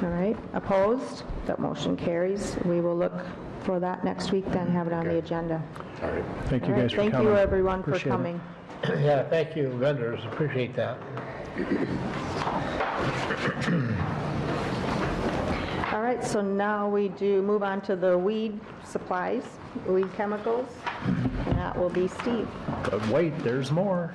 All right, opposed? That motion carries. We will look for that next week, then have it on the agenda. All right. Thank you All right, guys for coming. thank you, everyone, for Appreciate it. coming. Yeah, thank you, vendors, appreciate that. All right, so now we do move on to the weed supplies, weed chemicals, and that will be Steve. But wait, there's more.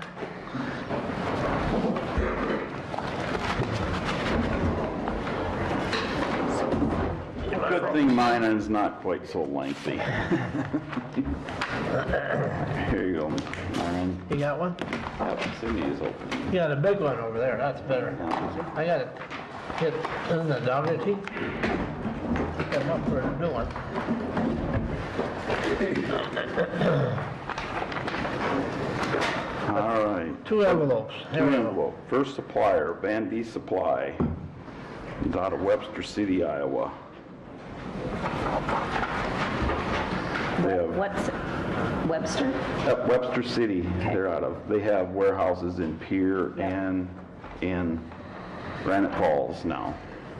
Good thing mine is not quite so lengthy. Here you go, Myron. You got one? Cindy is open. You got a big one over there, that's better. I got it. Hit in the Dougherty. Come up for a new one. All right. Two envelopes. Here we go. Envelope. First supplier, Van D Supply. It's out of Webster City, Iowa. They have What's Webster? Webster City. They're out of. They have warehouses in Pierre and in Granite Falls now.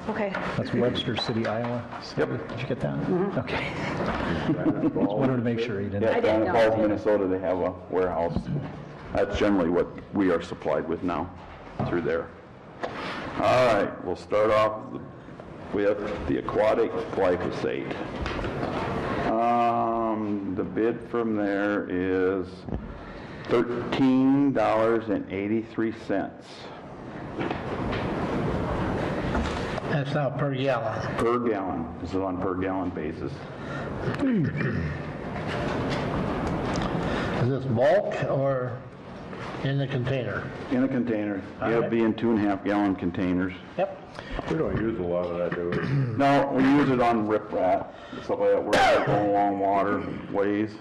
Okay. That's Webster City, Iowa. Yep. Did you get that? Okay. Just wanted to make sure you didn't. Yeah, didn't Granite know. Falls, Minnesota. They have a warehouse. That's generally what we are supplied with now through there. All right, we'll start off with the aquatic glyphosate. The bid from there is $13.83 That's now per gallon. per gallon. This is on per gallon basis. Is this bulk or in the container? In a container. It'll be in 2.5 gallon containers. Yep. We don't use a lot of that, do we? No, we use it on riprap, stuff like that, where they're going along waterways.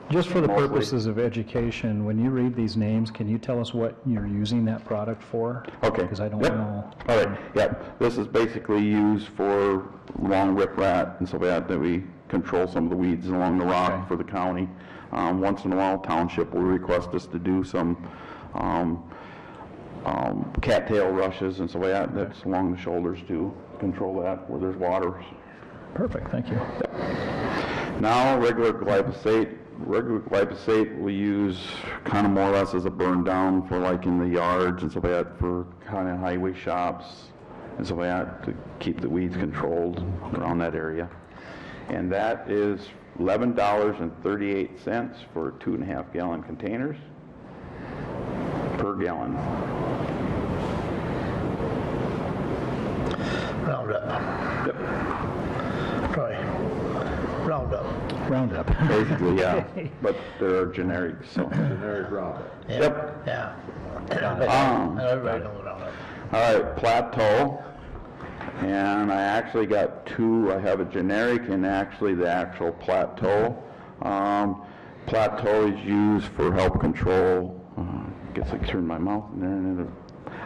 Just for the Mostly. purposes of education, when you read these names, can you tell us what you're using that product for? Okay. Because I don't Yep. know. All right, yep. This is basically used for long riprap and stuff like that we control some of the weeds along the rock Okay. for the county. Once in a while, township will request us to do some cattail rushes and stuff like that. That's along the shoulders to control that where there's water. Perfect, thank you. Now, regular glyphosate. Regular glyphosate we use kind of more or less as a burn down for like in the yards and stuff like that for kind of highway shops and stuff like that to keep the weeds controlled around that area. And that is $11.38 for 2.5 gallon containers per gallon. Roundup. Yep. Troy. Roundup. Roundup. Basically, yeah. But they're generics, so. Generic Roundup. Yep. Yeah. Everybody knows Roundup. All right, Plateau, and I actually got two. I have a generic and actually the actual Plateau. Plateau is used for help control. I guess I turned my mouth in there.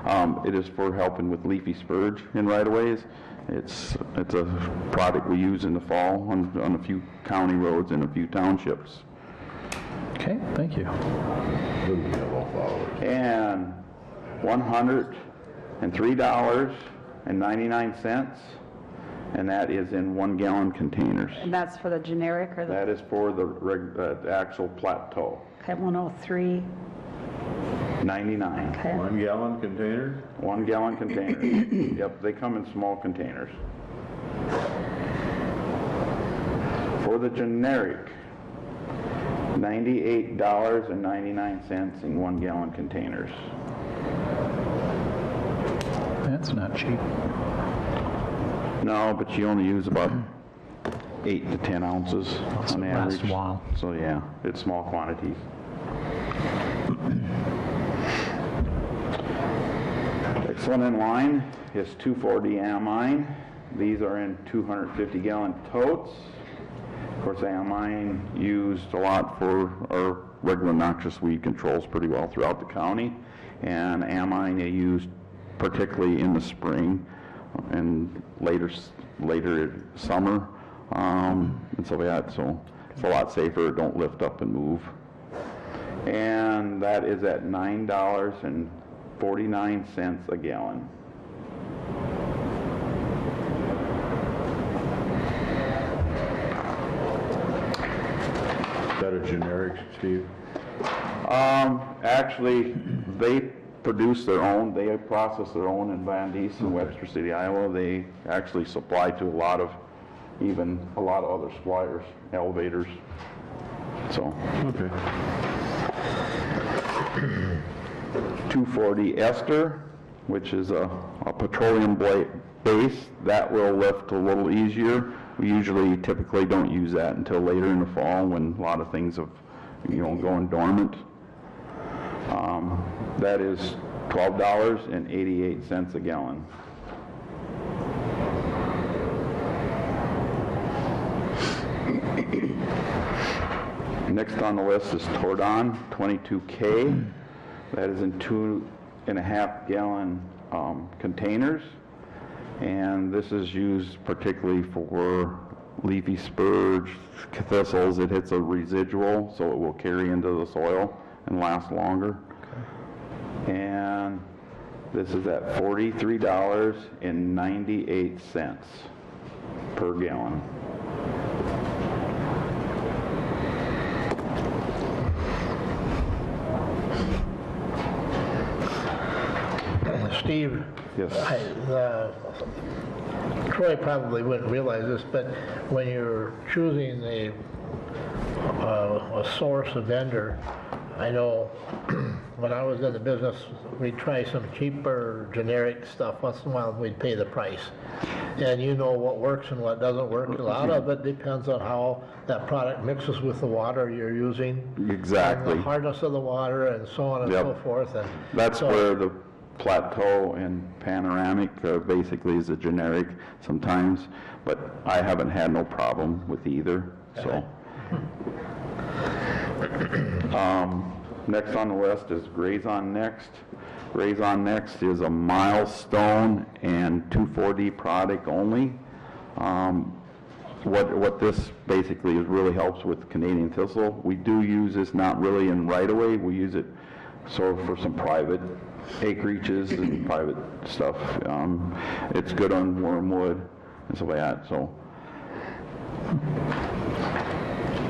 And it is for helping with leafy spurge in right-of-ways. It's a product we use in the fall on a few county roads and a few townships. Okay, thank you. Little yellow flowers. And $103.99, and that is in 1 gallon containers. And that's for the generic or the, That is for the actual Plateau, okay, 103? 99. Okay. 1 gallon container? 1 gallon containers. Yep, they come in small containers. For the generic, $98.99 in 1 gallon containers. That's not cheap. No, but you only use about 8 to 10 ounces on it average. lasts a while. So yeah, it's small quantities. Next one in line is 2,4-D amine. These are in 250 gallon totes. Of course, amine used a lot for our regular noxious weed controls pretty well throughout the county. And amine they used particularly in the spring and later summer and so yeah, so it's a lot safer. It don't lift up and move. And that is at $9.49 a gallon. Is that a generic, Steve? Actually, they produce their own, they process their own in Van Dees and Webster City, Iowa. They actually supply to a lot of other suppliers, elevators, so. Okay. 240 ester, which is a petroleum base, that will lift a little easier. We usually typically don't use that until later in the fall when a lot of things have, going dormant. That is $12.88 a gallon. Next on the list is Tordon 22K. That is in 2.5 gallon containers, and this is used particularly for leafy spurge, thistles. It hits a residual, so it will carry into the soil and last longer. And this is at $43.98 per gallon. Steve? Yes. Troy probably wouldn't realize this, but when you're choosing a source, a vendor, I know when I was in the business, we'd try some cheaper generic stuff. Once in a while, we'd pay the price. And you know what works and what doesn't work. A lot of it depends on how that product mixes with the water you're using. Exactly. And the hardness of the water and so on and Yep. so forth. And That's so, where the Plateau and Panoramic basically is a generic sometimes, but I haven't had no problem with either, so. Next on the list is Grazon Next. Grazon Next is a Milestone and 2,4-D product only. What this basically is really helps with Canadian thistle. We do use this not really in right-of-way, we use it sort of for some private acreages and private stuff. It's good on wormwood and stuff like that, so.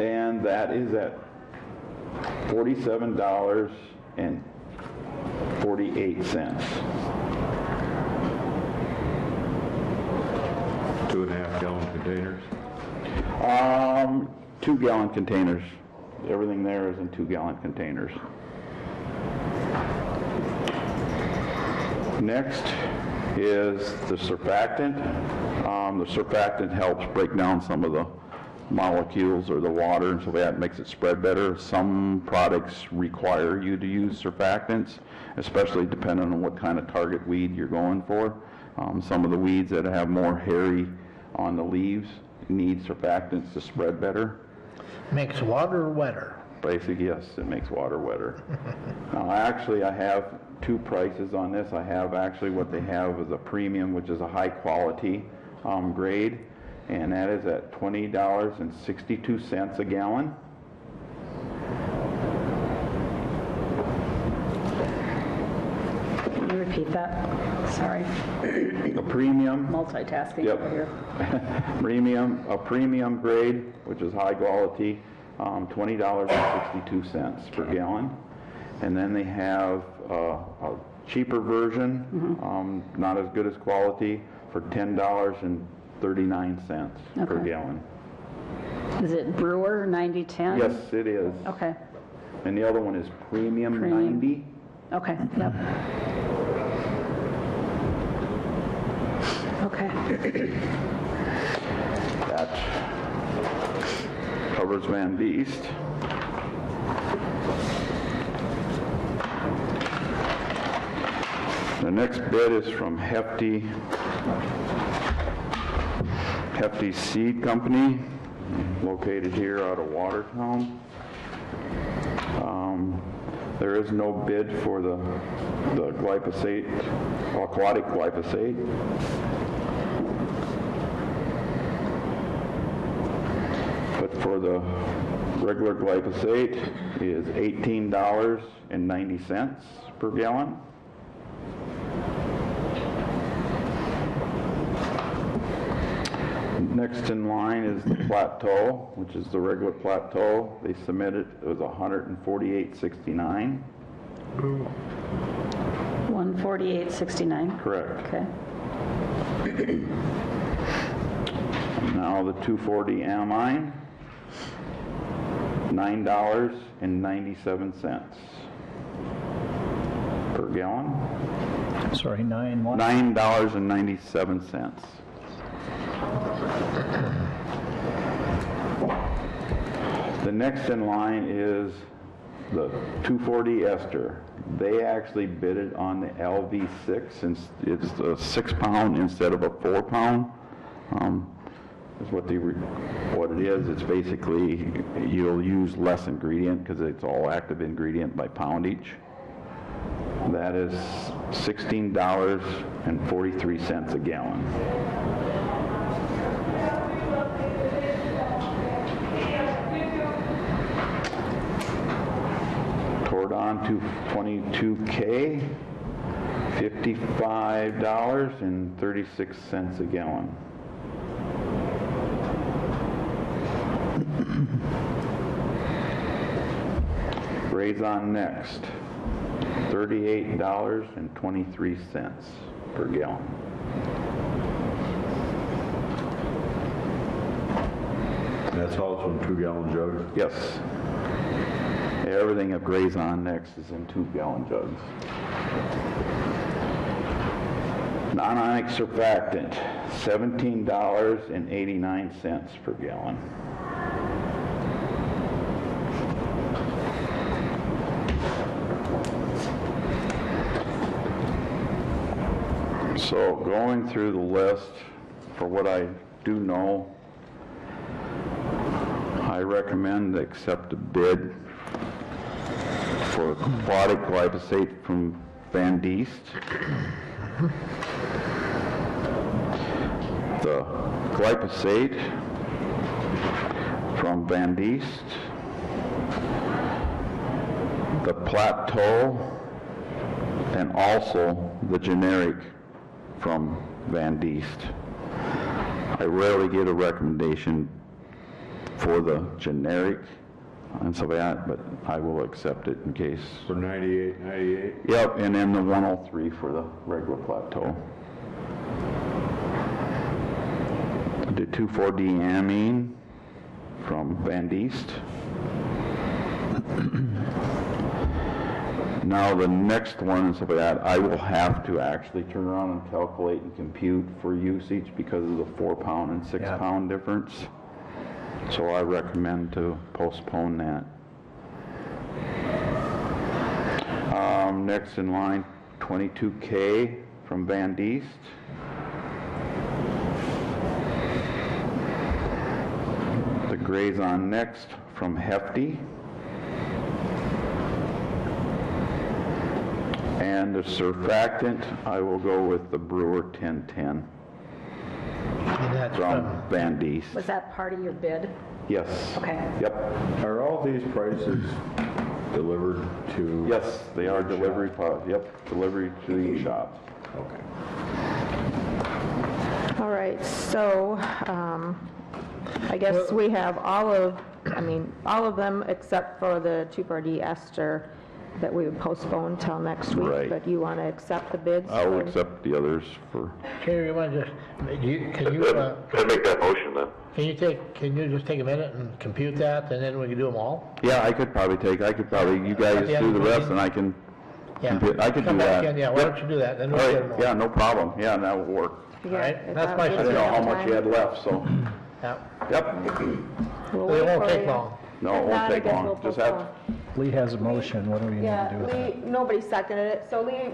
And that is at $47.48. 2.5 gallon containers. 2 gallon containers. Everything there is in 2 gallon containers. Next is the surfactant. The surfactant helps break down some of the molecules or the water, and so that makes it spread better. Some products require you to use surfactants, especially depending on what kind of target weed you're going for. Some of the weeds that have more hairy on the leaves need surfactants to spread better. makes water wetter. Basically, yes, it makes water wetter. Now, actually, I have 2 prices on this. I have actually what they have is a premium, which is a high quality grade, and that is at $20.62 a gallon. Can you repeat that? Sorry. A premium, Multitasking Yep. over here. a premium grade, which is high quality, $20.62 per gallon. And then they have a cheaper version, not as good as quality, for $10.39 per Okay. gallon. Is it Brewer 9010? Yes, it is. Okay, And the other one is Premium Premium. 90. okay, yep. Okay. That covers Van Beest. The next bid is from Hefty Seed Company, located here out of Watertown. There is no bid for the glyphosate, aquatic glyphosate. But for the regular glyphosate is $18.90 per gallon. Next in line is the Plateau, which is the regular Plateau. They submitted, it was $148.69. $148.69. Correct. Okay. Now the 240 amine, $9.97 per gallon. Sorry, 9 what? $9.97. The next in line is the 240 ester. They actually bid it on the LV6, and it's a 6-pound instead of a 4-pound. Is what it is. It's basically you'll use less ingredient because it's all active ingredient by poundage. That is $16.43 a gallon. Tordon 222K, $55.36 a gallon. Raison Next, $38.23 per gallon. That's also in 2-gallon jugs? Yes. Everything at Raison Next is in 2-gallon jugs. Non-ionic surfactant, $17.89 per gallon. So going through the list, for what I do know, I recommend accept a bid for aquatic glyphosate from Van Diest. The glyphosate from Van Diest. The Plateau, and also the generic from Van Diest. I rarely get a recommendation for the generic and so that, but I will accept it in case. For 98. Yep, and then the 103 for the regular Plateau. The 2,4-D amine from Van Diest. Now the next one is that I will have to actually turn around and calculate and compute for usage because of the 4-pound and 6-pound difference. So I recommend to postpone that. Next in line, 22K from Van Diest. The Raison Next from Hefty. And the surfactant, I will go with the Brewer 1010 And that's from Van Diest. Was that part of your bid? Yes. Okay. Yep. Are all these prices delivered to? Yes, they are delivery, yep, delivery to the shops. Okay. All right, so I guess we have all of them except for the 2,4-D ester that we would postpone till next week. Right. But you want to accept the bids? I will accept the others for, Terry, you want to just, can you make that motion then? can you just take a minute and compute that, and then we can do them all? yeah, you guys the end do of the the rest meeting? and I can, Yeah. compute- I could Come do back that. in, yeah, why don't you do that, then we'll All get right, them all. yeah, no problem, yeah, that will work. Yeah, right, if that's that my gives I you didn't know enough how much you time. had left, so, Yeah. yep, We'll It wait won't for take you. long. no, If it not, won't I take guess long, we'll just have, postpone. Lee has a motion, what do we need to Yeah, do with that? Lee, nobody seconded it, so Lee,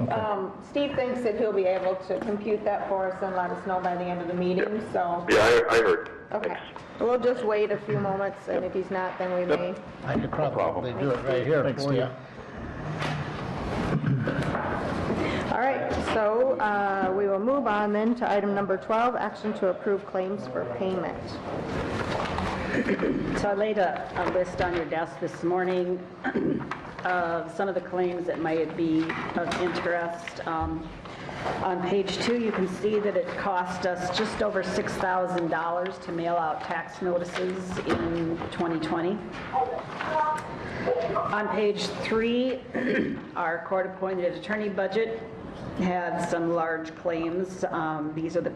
Steve thinks that he'll be able to compute that for us and let us know by the end of the meeting, so, Yeah, I heard. okay. We'll just wait a few moments, and if he's not, then we may. I could probably problem. do it right here Thanks, for you. All right, so we will move on then to item number 12, action to approve claims for payment. So I laid a list on your desk this morning of some of the claims that might be of interest. On page 2, you can see that it cost us just over $6,000 to mail out tax notices in 2020. On page 3, our court-appointed attorney budget had some large claims. These are the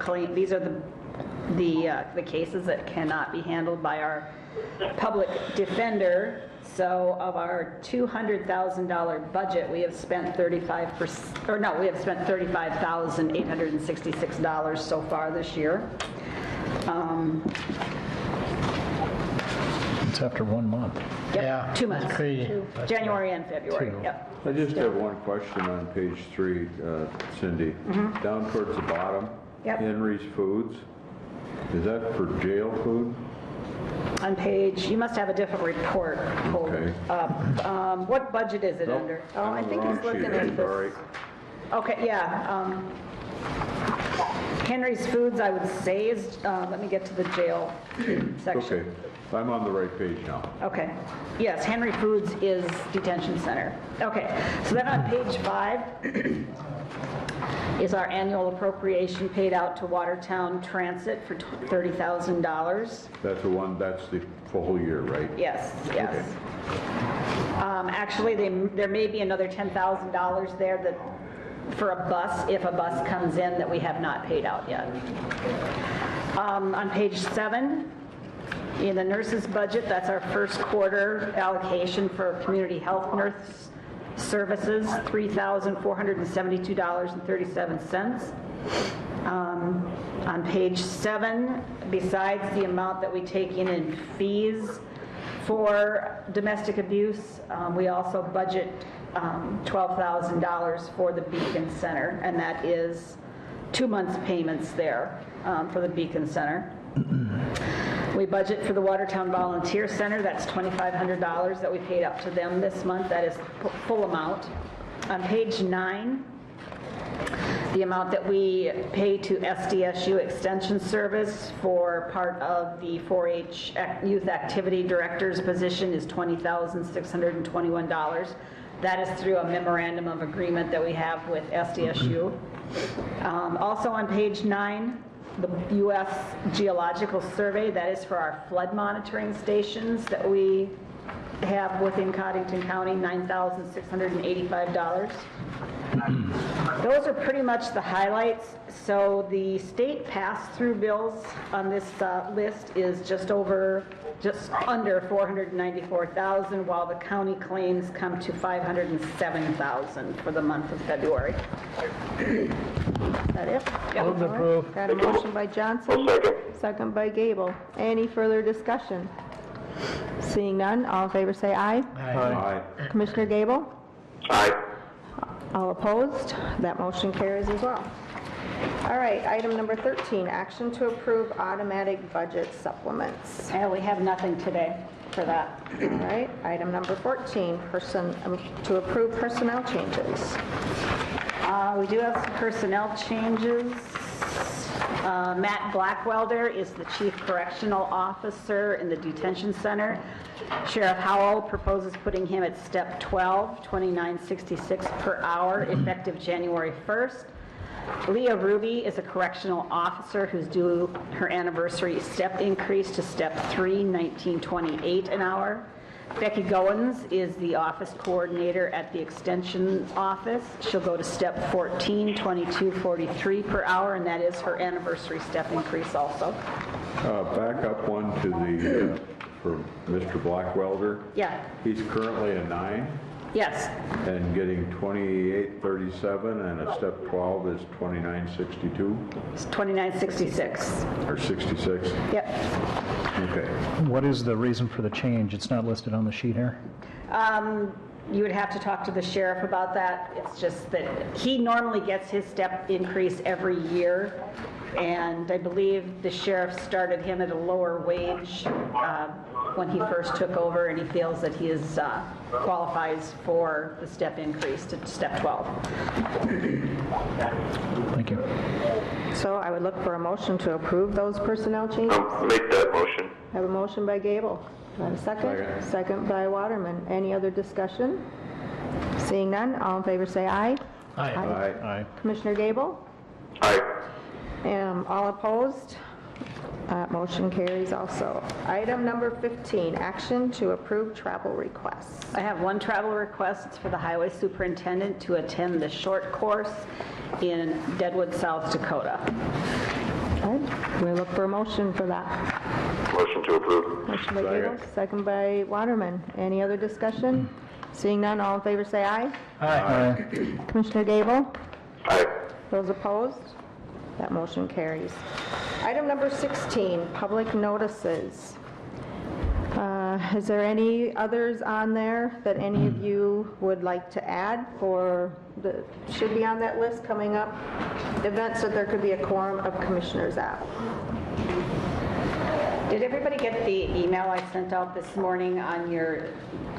cases that cannot be handled by our public defender. So of our $200,000 budget, we have spent $35,866 so far this year. It's after 1 month. Yep, Yeah, 2 that's months. crazy. January and February, Two. yep. I just have one question on page 3, Cindy. Down towards the bottom. Yep. Henry's Foods. Is that for jail food? On page, you must have a different report pulled Okay. up. What budget is it Nope, under? Oh, I I'm on the think he's wrong sheet. looking at Sorry. Okay, yeah. Henry's Foods, I would say is, let me get to the jail section. Okay, I'm on the right page now. Okay. Yes, Henry Foods is detention center. Okay, so then on page 5 is our annual appropriation paid out to Watertown Transit for $30,000. That's the one, that's the full year, right? Yes, yes. Actually, there may be another $10,000 there that, for a bus, if a bus comes in, that we have not paid out yet. On page 7, in the nurses' budget, that's our first quarter allocation for community health nurse services, $3,472.37. On page 7, besides the amount that we take in fees for domestic abuse, we also budget $12,000 for the Beacon Center, and that is 2 months' payments there for the Beacon Center. We budget for the Watertown Volunteer Center, that's $2,500 that we paid up to them this month, that is full amount. On page 9, the amount that we pay to SDSU Extension Service for part of the 4-H Youth Activity Director's position is $20,621. That is through a memorandum of agreement that we have with SDSU. Also on page 9, the U.S. Geological Survey, that is for our flood monitoring stations that we have within Cottington County, $9,685. Those are pretty much the highlights. So the state pass-through bills on this list is just under $494,000, while the county claims come to $507,000 for the month of February. Is that it? Move to approve. Got a motion by Johnson, second by Gable. Any further discussion? Seeing none, all in favor say aye. Aye. Commissioner Gable? Aye. All opposed? That motion carries as well. All right, item number 13, action to approve automatic budget supplements. Yeah, we have nothing today for that. All right, item number 14, to approve personnel changes. We do have some personnel changes. Matt Blackwelder is the Chief Correctional Officer in the Detention Center. Sheriff Howell proposes putting him at step 12, $29.66 per hour, effective January 1st. Leah Ruby is a correctional officer who's due her anniversary step increase to step 3, $19.28 an hour. Becky Goins is the office coordinator at the Extension Office. She'll go to step 14, $22.43 per hour, and that is her anniversary step increase also. Back up one to the, for Mr. Blackwelder. Yeah, He's currently a 9 yes, and getting $28.37, and a step 12 is $29.62 it's $29.66. or 66. Yep. Okay. What is the reason for the change? It's not listed on the sheet here. You would have to talk to the sheriff about that. It's just that he normally gets his step increase every year, and I believe the sheriff started him at a lower wage when he first took over, and he feels that he is qualifies for the step increase to step 12. Thank you. So I would look for a motion to approve those personnel changes. I'll make that motion. I have a motion by Gable. Do I have a second? Second. Second by Waterman. Any other discussion? Seeing none, all in favor say aye. Aye. Aye. Aye. Commissioner Gable? Aye. All opposed? Motion carries also. Item number 15, action to approve travel requests. I have one travel request. It's for the highway superintendent to attend the short course in Deadwood, South Dakota. Okay, we look for a motion for that. Motion to approve. Motion by Gable, second by Waterman. Any other discussion? Seeing none, all in favor say aye. Aye. Commissioner Gable? Aye. Those opposed? That motion carries. Item number 16, public notices. Is there any others on there that any of you would like to add for the, should be on that list coming up? Events that there could be a quorum of commissioners at. Did everybody get the email I sent out this morning on your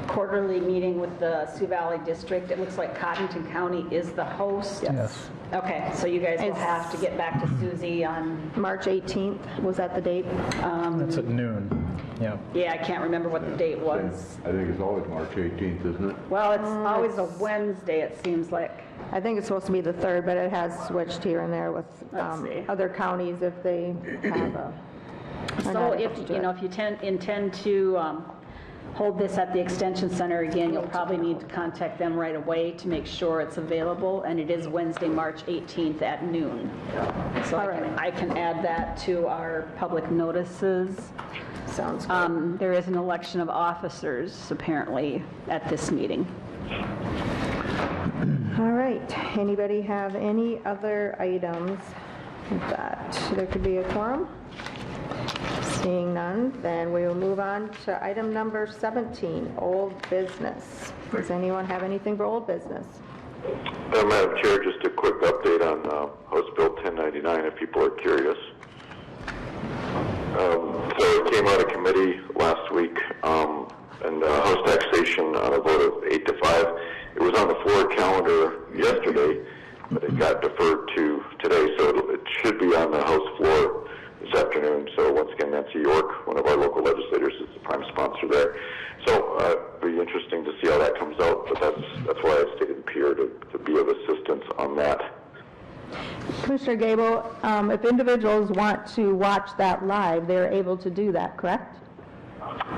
quarterly meeting with the Sioux Valley District? It looks like Cottington County is the host. Yes. Okay, so you guys will have to get back to Susie on, March 18th, was that the date? That's at noon. Yeah. yeah, I can't remember what the date was. I think it's always March 18th, isn't it? Well, it's always a Wednesday, it seems like. I think it's supposed to be the 3rd, but it has switched here and there with Let's see. other counties if they have a... are So not if, able to do you know, it. if you intend to hold this at the Extension Center again, you'll probably need to contact them right away to make sure it's available, and it is Wednesday, March 18th at noon. So I can add that to our public notices. Sounds good. There is an election of officers, apparently, at this meeting. All right, anybody have any other items that there could be a quorum? Seeing none, then we will move on to item number 17, old business. Does anyone have anything for old business? Madam Chair, just a quick update on House Bill 1099 if people are curious. So it came out of committee last week, and House taxation on a vote of 8 to 5. It was on the floor calendar yesterday, but it got deferred to today, so it should be on the House floor this afternoon. So once again, Nancy York, one of our local legislators, is the prime sponsor there. So it'll be interesting to see how that comes out, but that's why I stayed in Pierre to be of assistance on that. Commissioner Gable, if individuals want to watch that live, they're able to do that, correct?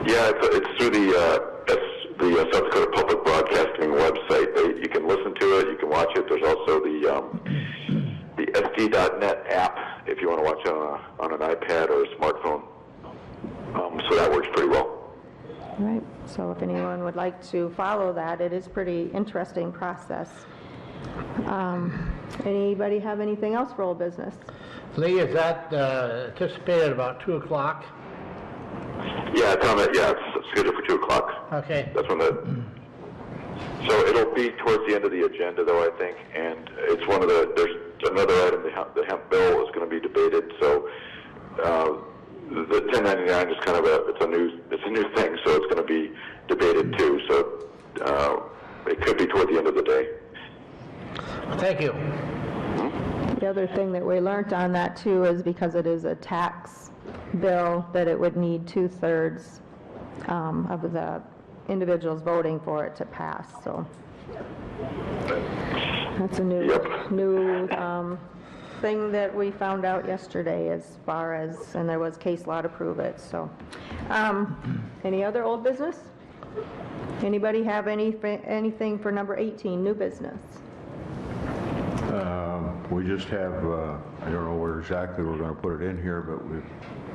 Yeah, it's through the South Dakota Public Broadcasting website. You can listen to it, you can watch it. There's also the SD.net app if you want to watch it on an iPad or a smartphone. So that works pretty well. All right, so if anyone would like to follow that, it is a pretty interesting process. Anybody have anything else for old business? Lee, is that anticipated about 2 o'clock? Yeah, it's scheduled for 2 o'clock. Okay. That's when so it'll be towards the end of the agenda, though, I think, and it's one of there's another item, the hemp bill is going to be debated, so the 1099 is kind of it's a new thing, so it's going to be debated too, so it could be toward the end of the day. Thank you. The other thing that we learned on that too is because it is a tax bill, that it would need 2/3 of the individuals voting for it to pass, so that's a new thing that we found out yesterday as far as, and there was case law to prove it, so. Any other old business? Anybody have anything for number 18, new business? We just have, I don't know where exactly we're going to put it in here, but we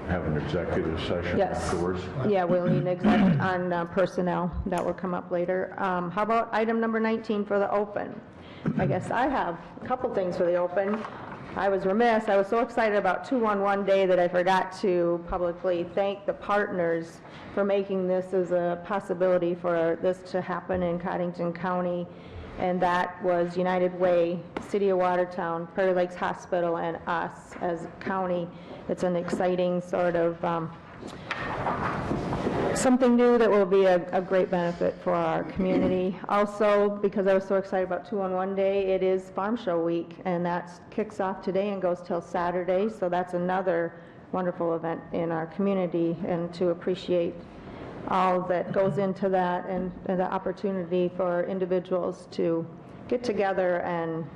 have an executive session Yes. afterwards. Yeah, we'll need an exec on personnel. That will come up later. How about item number 19 for the open? I guess I have a couple things for the open. I was remiss. I was so excited about 211 Day that I forgot to publicly thank the partners for making this as a possibility for this to happen in Cottington County. And that was United Way, City of Watertown, Prairie Lakes Hospital, and us as a county. It's an exciting sort of something new that will be a great benefit for our community. Also, because I was so excited about 211 Day, it is Farm Show Week, and that kicks off today and goes till Saturday, so that's another wonderful event in our community, and to appreciate all that goes into that, and the opportunity for individuals to get together and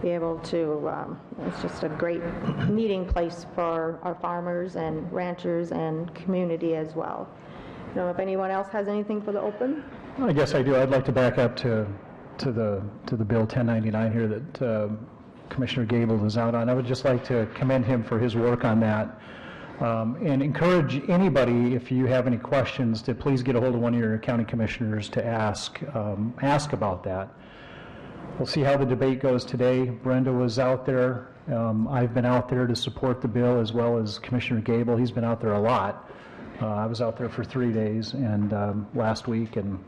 be able to, it's just a great meeting place for our farmers and ranchers and community as well. I don't know if anyone else has anything for the open? I guess I do. I'd like to back up to the Bill 1099 here that Commissioner Gable is out on. I would just like to commend him for his work on that. And encourage anybody, if you have any questions, to please get a hold of one of your county commissioners to ask about that. We'll see how the debate goes today. Brenda was out there. I've been out there to support the bill, as well as Commissioner Gable. He's been out there a lot. I was out there for 3 days and last week, and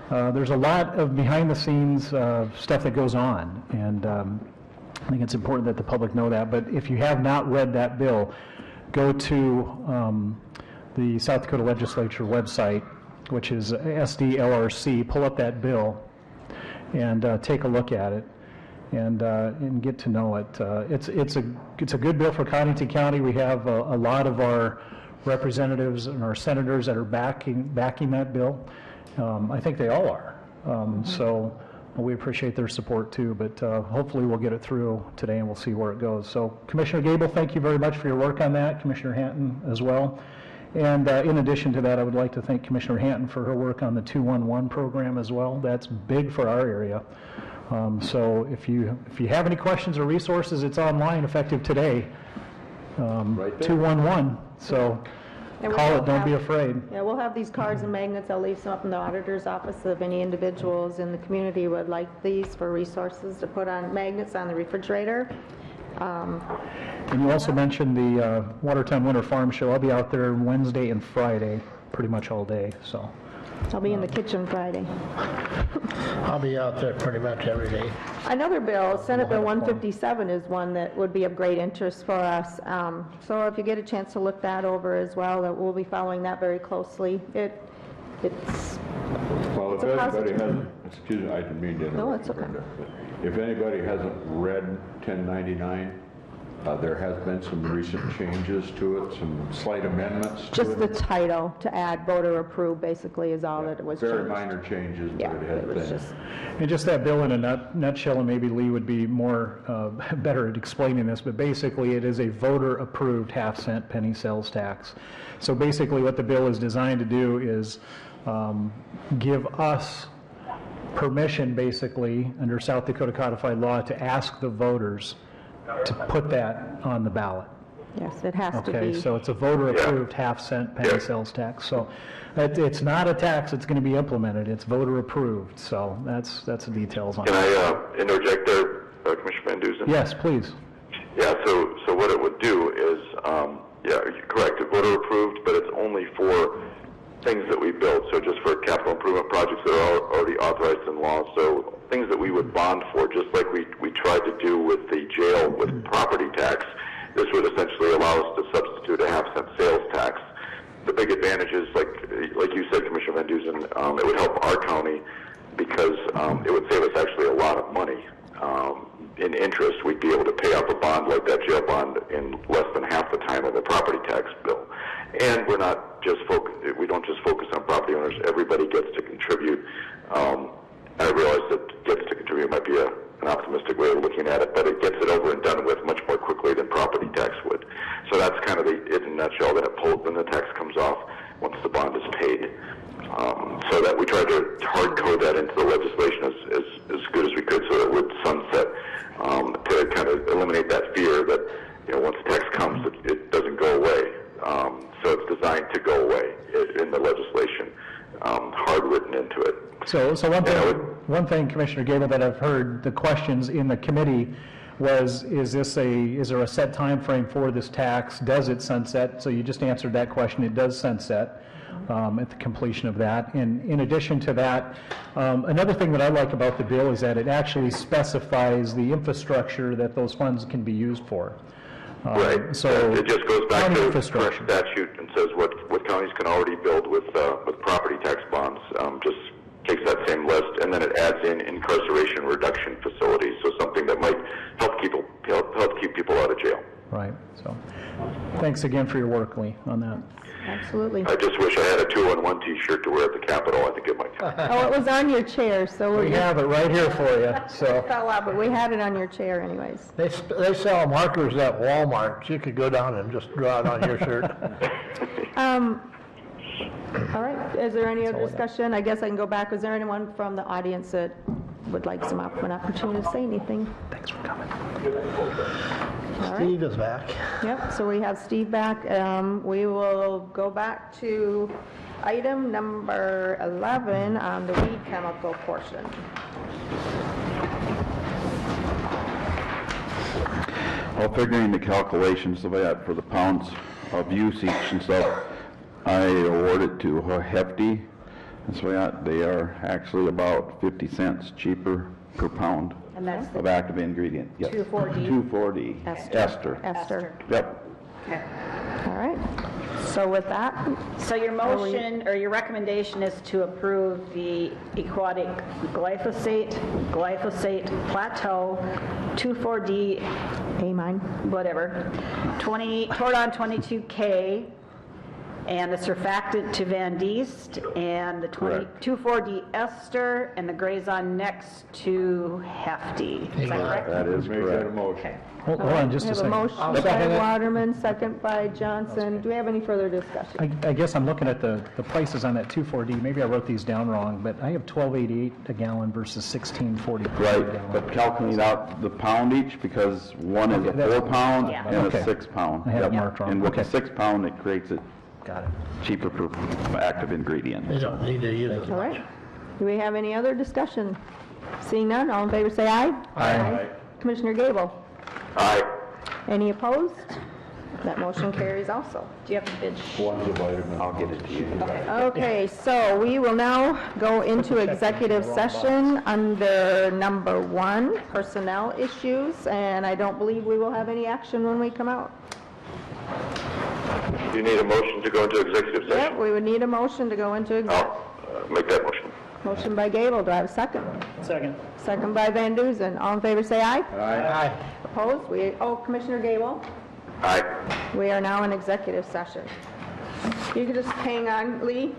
there's a lot of behind-the-scenes stuff that goes on, and I think it's important that the public know that. But if you have not read that bill, go to the South Dakota Legislature website, which is SDLRC, pull up that bill, and take a look at it, and get to know it. It's a good bill for Cottington County. We have a lot of our representatives and our senators that are backing that bill. I think they all are. So we appreciate their support too, but hopefully we'll get it through today and we'll see where it goes. So Commissioner Gable, thank you very much for your work on that. Commissioner Hanton as well. And in addition to that, I would like to thank Commissioner Hanton for her work on the 211 program as well. That's big for our area. So if you have any questions or resources, it's online, effective today. Right there. 211. So And call we'll it, don't be have- afraid. Yeah, we'll have these cards and magnets. I'll leave some up in the auditor's office if any individuals in the community would like these for resources to put on magnets on the refrigerator. And you also mentioned the Watertown Winter Farm Show. I'll be out there Wednesday and Friday, pretty much all day, so. I'll be in the kitchen Friday. I'll be out there pretty much every day. Another bill, Senate Bill We'll have a 157, is one that would be of great interest for us. So if you get a chance to look that over as well, that we'll be following that very closely. It's Well, if It's a anybody positive. hasn't, excuse me, I didn't mean to interrupt. No, it's okay. Brenda, but if anybody hasn't read 1099, there has been some recent changes to it, some slight amendments to just it. the title to add voter approved basically is all that it was changed. Very minor changes, Yeah, but it has it was been. just, And just that bill in a nutshell, and maybe Lee would be more better at explaining this, but basically it is a voter-approved half-cent penny sales tax. So basically what the bill is designed to do is give us permission, basically, under South Dakota codified law, to ask the voters to put that on the ballot. yes, it has to Okay, be. so it's a voter-approved half-cent penny Yeah. sales tax. So it's not a tax that's going to be implemented, it's voter-approved. So that's the details on Can it. I interject there, Commissioner Van Dusen? Yes, please. Yeah, so what it would do is, yeah, you're correct, it's voter approved, but it's only for things that we build, so just for capital improvement projects that are already authorized in law, so things that we would bond for, just like we tried to do with the jail with property tax, this would essentially allow us to substitute a half-cent sales tax. The big advantage is, like you said, Commissioner Van Dusen, it would help our county because it would save us actually a lot of money. In interest, we'd be able to pay off a bond like that jail bond in less than half the time of the property tax bill. And we're not just we don't just focus on property owners. Everybody gets to contribute. I realize that gets to contribute might be an optimistic way of looking at it, but it gets it over and done with much more quickly than property tax would. So that's kind of it in a nutshell. Then the tax comes off once the bond is paid. So that we tried to hard code that into the legislation as good as we could, so that it would sunset to kind of eliminate that fear that once the tax comes, it doesn't go away. So it's designed to go away in the legislation, hard written into it. So one thing, Commissioner Gable, that I've heard, the questions in the committee was, is there a set time frame for this tax? Does it sunset? So you just answered that question. It does sunset at the completion of that. And in addition to that, another thing that I like about the bill is that it actually specifies the infrastructure that those funds can be used for. Right. So it just goes back county to infrastructure. current statute and says what counties can already build with property tax bonds. Just takes that same list, and then it adds in incarceration reduction facilities. So something that might help keep people out of jail. Right. So Thanks again for your work, Lee, on that. Absolutely. I just wish I had a 2-on-1 t-shirt to wear at the Capitol. I think it might. Oh, it was on your chair, so We have it right here for you, so. It fell out, but we had it on your chair anyways. They sell markers at Walmart. You could go down and just draw it on your shirt. All right, is there any other discussion? I guess I can go back. Was there anyone from the audience that would like an opportunity to say anything? Thanks for coming. All right. Steve is back. Yep, so we have Steve back. We will go back to item number 11 on the weed chemical portion. Well, figuring the calculations of that for the pounds of usage and stuff, I award it to Hefty. And so they are actually about 50 cents cheaper per pound And that's of the active ingredient. Yep. 2,4-D? 2,4-D. Esther. Yep. Okay. All right. So with that, So your motion, or your recommendation is to approve the aquatic glyphosate plateau, 2,4-D, amine. whatever, Tordon 22K, and the surfactant to Van Diest, and the Correct. 2,4-D ester, and the Grazon next to Hefty. Is that correct? That is Make that a correct. motion. Hold on just We a have a second. motion by Waterman, second by Johnson. Do we have any further discussion? I guess I'm looking at the prices on that 2,4-D. Maybe I wrote these down wrong, but I have $12.88 a gallon versus $16.40 a Right, gallon. but calculate out the pound each because one is a 4-pound Yeah. and Okay. a 6-pound. I had it Yep. marked wrong. And with the Okay. 6-pound, it creates it Got it. cheaper per active ingredient. They don't need to use it. All right. Do we have any other discussion? Seeing none, all in favor say aye. Aye. Commissioner Gable? Aye. Any opposed? That motion carries also. Do you have the bid? One's a vitamin. I'll get it to you. Okay, so we will now go into executive session under number 1, personnel issues, and I don't believe we will have any action when we come out. Do you need a motion to go into executive Yep, session? we would need a motion to go into exec. I'll make that motion. Motion by Gable, do I have a second? Second. Second by Van Duzen. All in favor say aye. Aye. Opposed? Commissioner Gable? Aye. We are now in executive session. You can just hang on, Lee.